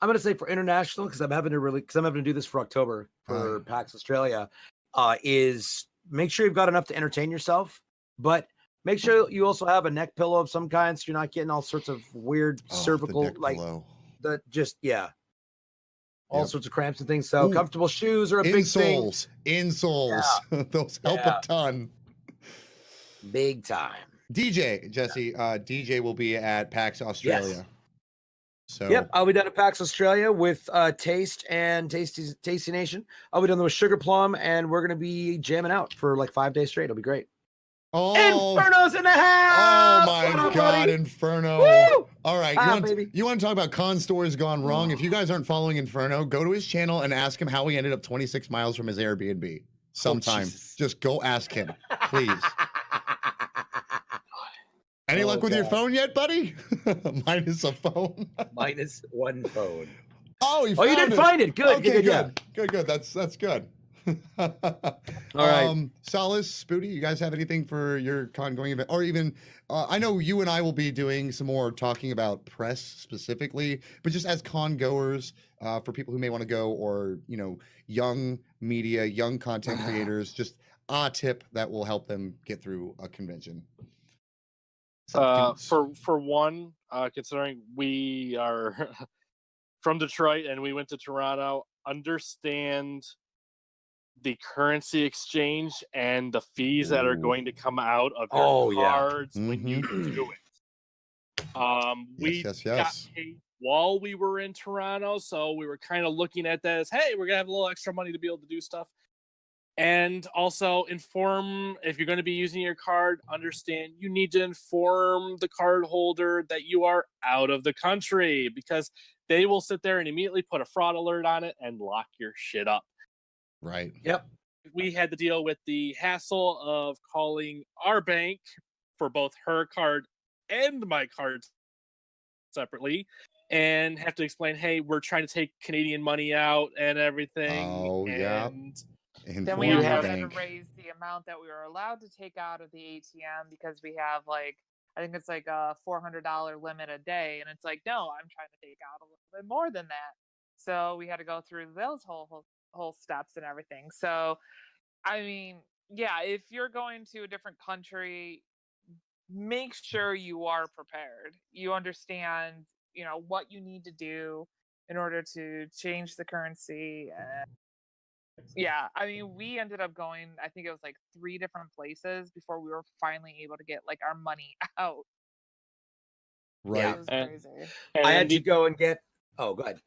I'm gonna say for international, because I'm having to do this for October for PAX Australia, is make sure you've got enough to entertain yourself, but make sure you also have a neck pillow of some kind, so you're not getting all sorts of weird cervical, like pillow. All sorts of cramps and things. So comfortable shoes are a big thing. Insoles, those help a ton. Big time. DJ Jesse, DJ will be at PAX Australia. Yes. So I'll be down at PAX Australia with Taste and Tasty Nation. I'll be down there with Sugar Plum, and we're gonna be jamming out for like 5 days straight. It'll be great. Oh, Inferno's in the house! Oh my God, buddy? Inferno! Woo! All right, you want to talk about con stores gone wrong? If you guys aren't following Inferno, go to his channel and ask him how he ended up 26 miles from his Airbnb. Sometime, just go ask him, please. Any luck with your phone yet, buddy? Minus a phone. Minus one phone. Oh, you did find it. Good. Okay, good. That's good. All right. Solace, Spooty, you guys have anything for your con going event? Or even, I know you and I will be doing some more talking about press specifically, but just as con goers, for people who may want to go, or, you know, young media, young content creators, just a tip that will help them get through a convention. For one, considering we are from Detroit and we went to Toronto, understand the currency exchange and the fees that are going to come out of your cards when you do it. We got paid while we were in Toronto, so we were kind of looking at that as, hey, we're gonna have a little extra money to be able to do stuff. And also inform, if you're going to be using your card, understand you need to inform the card holder that you are out of the country, because they will sit there and immediately put a fraud alert on it and lock your shit up. Right. Yep. We had to deal with the hassle of calling our bank for both her card and my card separately, and have to explain, hey, we're trying to take Canadian money out and everything. Oh, yeah. Then we also had to raise the amount that we were allowed to take out of the ATM, because we have like, I think it's like a $400 limit a day, and it's like, no, I'm trying to take out a little bit more than that. So we had to go through those whole steps and everything. So, I mean, yeah, if you're going to a different country, make sure you are prepared. You understand, you know, what you need to do in order to change the currency. Yeah, I mean, we ended up going, I think it was like 3 different places before we were finally able to get like our money out. Right. Yeah, it was crazy. I had to go and get, go ahead.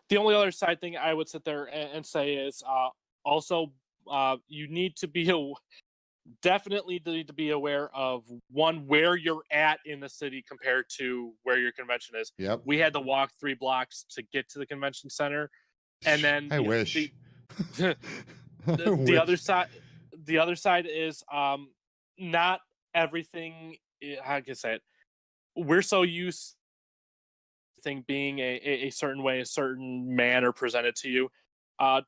The only other side thing I would sit there and say is also you need to be definitely need to be aware of, one, where you're at in the city compared to where your convention is. Yep. We had to walk 3 blocks to get to the convention center, and then I wish. The other side is not everything. How can I say it? We're so used to thing being a certain way, a certain manner presented to you.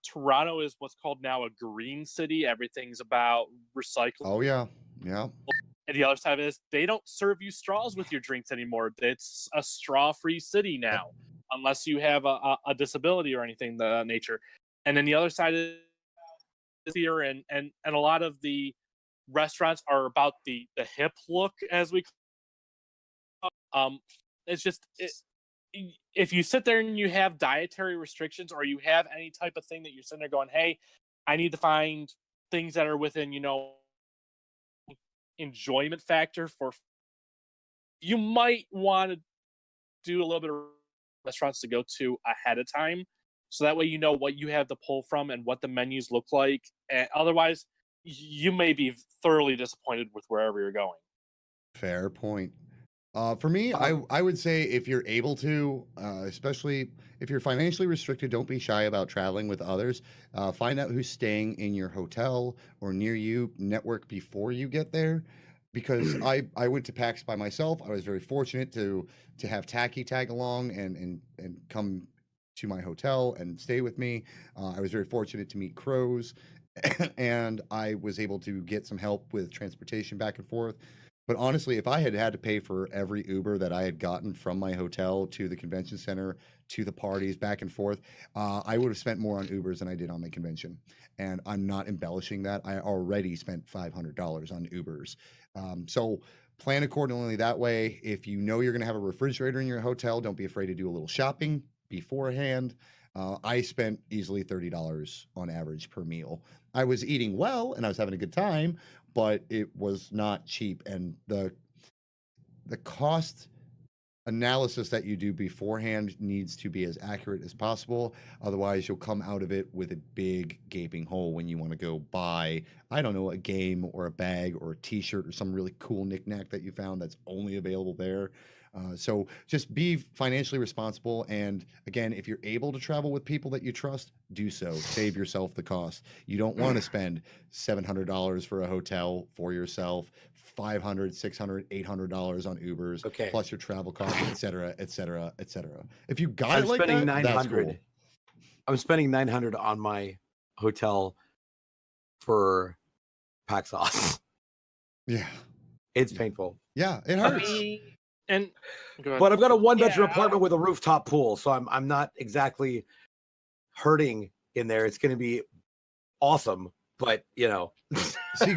Toronto is what's called now a green city. Everything's about recycling. Oh yeah. And the other side is they don't serve you straws with your drinks anymore. It's a straw-free city now, unless you have a disability or anything of that nature. And then the other side is here, and a lot of the restaurants are about the hip look, as we call it. It's just if you sit there and you have dietary restrictions, or you have any type of thing that you're sitting there going, hey, I need to find things that are within, you know, enjoyment factor, you might want to do a little bit of restaurants to go to ahead of time, so that way you know what you have to pull from and what the menus look like. And otherwise, you may be thoroughly disappointed with wherever you're going. Fair point. For me, I would say if you're able to, especially if you're financially restricted, don't be shy about traveling with others. Find out who's staying in your hotel or near you, network before you get there. Because I went to PAX by myself. I was very fortunate to have Tacky tag along and come to my hotel and stay with me. I was very fortunate to meet Crows, and I was able to get some help with transportation back and forth. But honestly, if I had had to pay for every Uber that I had gotten from my hotel to the convention center, to the parties, back and forth, I would have spent more on Ubers than I did on my convention. And I'm not embellishing that. I already spent $500 on Ubers. So plan accordingly that way. If you know you're going to have a refrigerator in your hotel, don't be afraid to do a little shopping beforehand. I spent easily $30 on average per meal. I was eating well and I was having a good time, but it was not cheap. And the cost analysis that you do beforehand needs to be as accurate as possible. Otherwise, you'll come out of it with a big gaping hole when you want to go buy, I don't know, a game or a bag or a t-shirt or some really cool knickknack that you found that's only available there. So just be financially responsible. And again, if you're able to travel with people that you trust, do so. Save yourself the cost. You don't want to spend $700 for a hotel for yourself, $500, $600, $800 on Ubers, plus your travel costs, et cetera, et cetera, et cetera. If you got it like that, that's cool. I'm spending $900 on my hotel for PAX Sauce. Yeah. It's painful. Yeah, it hurts. But I've got a one-bedroom apartment with a rooftop pool, so I'm not exactly hurting in there. It's going to be awesome, but you know. See,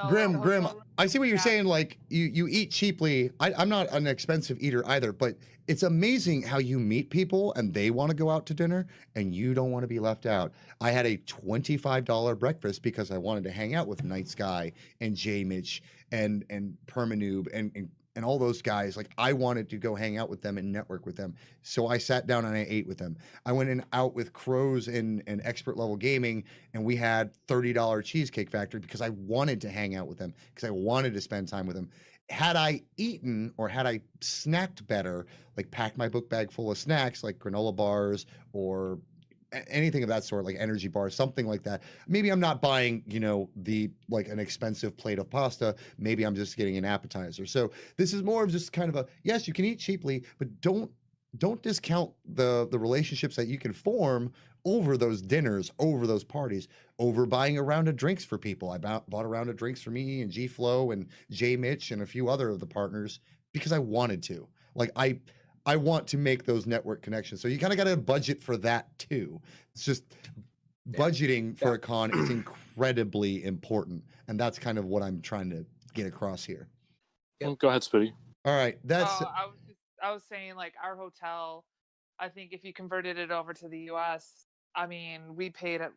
Grim, Grim, I see what you're saying. Like you eat cheaply. I'm not an expensive eater either, but it's amazing how you meet people and they want to go out to dinner and you don't want to be left out. I had a $25 breakfast because I wanted to hang out with Night Sky and J Mitch and Permanoob and all those guys. Like, I wanted to go hang out with them and network with them. So I sat down and I ate with them. I went out with Crows and Expert Level Gaming, and we had $30 Cheesecake Factory because I wanted to hang out with them, because I wanted to spend time with them. Had I eaten or had I snacked better, like packed my book bag full of snacks like granola bars or anything of that sort, like energy bars, something like that. Maybe I'm not buying, like an expensive plate of pasta. Maybe I'm just getting an appetizer. So this is more of just kind of a, yes, you can eat cheaply, but don't discount the relationships that you can form over those dinners, over those parties, over buying a round of drinks for people. I bought a round of drinks for me and G Flow and J Mitch and a few other of the partners because I wanted to. Like, I want to make those network connections. So you kind of got to budget for that too. It's just budgeting for a con is incredibly important. And that's kind of what I'm trying to get across here. Go ahead, Spitty. All right. That's. I was saying, like, our hotel, I think if you converted it over to the US, I mean, we paid at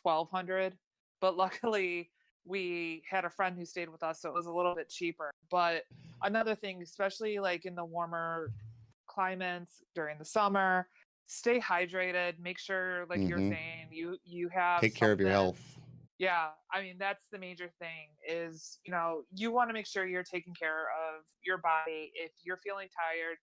$1,200, but luckily we had a friend who stayed with us, so it was a little bit cheaper. But another thing, especially like in the warmer climates during the summer, stay hydrated. Make sure, like you're saying, you have take care of your health. Yeah, I mean, that's the major thing is, you want to make sure you're taking care of your body. If you're feeling tired,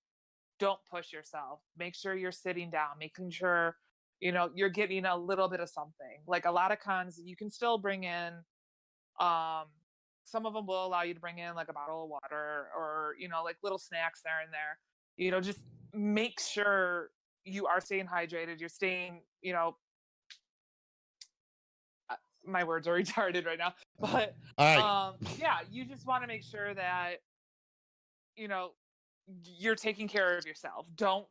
don't push yourself. Make sure you're sitting down, making sure, you're getting a little bit of something. Like, a lot of cons, you can still bring in, some of them will allow you to bring in like a bottle of water or, like little snacks there and there. Just make sure you are staying hydrated. You're staying, my words are retarded right now, but yeah, you just want to make sure that, you're taking care of yourself. Don't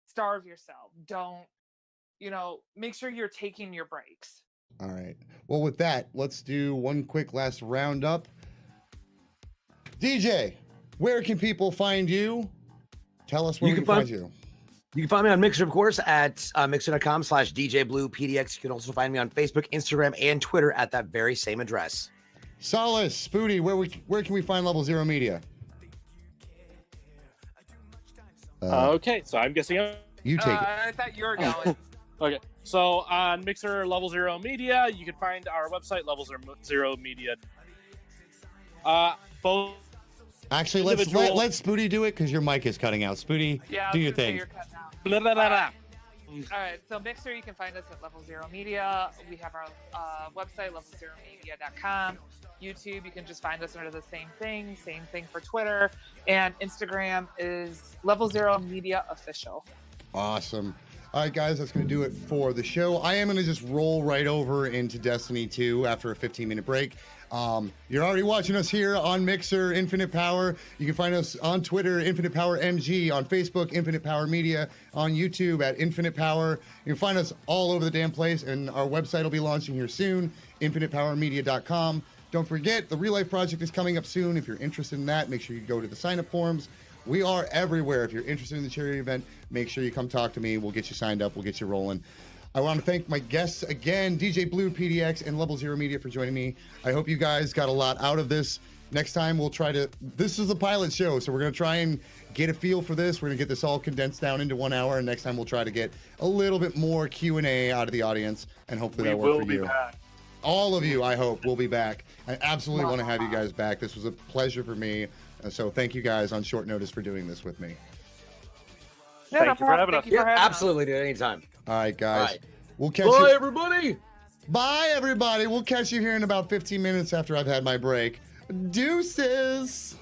starve yourself. Don't, make sure you're taking your breaks. All right. Well, with that, let's do one quick last roundup. DJ, where can people find you? Tell us where we can find you. You can find me on Mixer, of course, at mixer.com/DJBluePDX. You can also find me on Facebook, Instagram, and Twitter at that very same address. Solace, Spooty, where can we find Level Zero Media? Okay, so I'm guessing I'm You take it. I thought you were going. Okay, so on Mixer, Level Zero Media, you can find our website, LevelZeroMedia. Both. Actually, individual- let Spooty do it because your mic is cutting out. Spooty, Yeah, I do was your gonna say thing. you're cutting out. Blah, blah, blah, blah. All right, so Mixer, you can find us at Level Zero Media. We have our website, LevelZeroMedia.com. YouTube, you can just find us under the same thing for Twitter. And Instagram is Level Zero Media Official. Awesome. All right, guys, that's going to do it for the show. I am going to just roll right over into Destiny 2 after a 15-minute break. You're already watching us here on Mixer, Infinite Power. You can find us on Twitter, Infinite Power MG, on Facebook, Infinite Power Media, on YouTube at Infinite Power. You can find us all over the damn place, and our website will be launching here soon, InfinitePowerMedia.com. Don't forget, the Real Life Project is coming up soon. If you're interested in that, make sure you go to the sign-up forms. We are everywhere. If you're interested in the charity event, make sure you come talk to me. We'll get you signed up. We'll get you rolling. I want to thank my guests again, DJBluePDX and Level Zero Media, for joining me. I hope you guys got a lot out of this. Next time, we'll try to... This is a pilot show, so we're going to try and get a feel for this. We're going to get this all condensed down into 1 hour, and next time we'll try to get a little bit more Q&A out of the audience, and hopefully that'll work for you. Back. All of you, I hope, will be back. I absolutely want to have you guys back. This was a pleasure for me. So thank you guys on short notice for doing this with me. Yeah, Thank no you for problem. having Thank us. you for Yeah, having us. absolutely, dude. Anytime. All right, guys. Bye. We'll catch Bye, you. everybody. Bye, everybody. We'll catch you here in about 15 minutes after I've had my break. Deuces.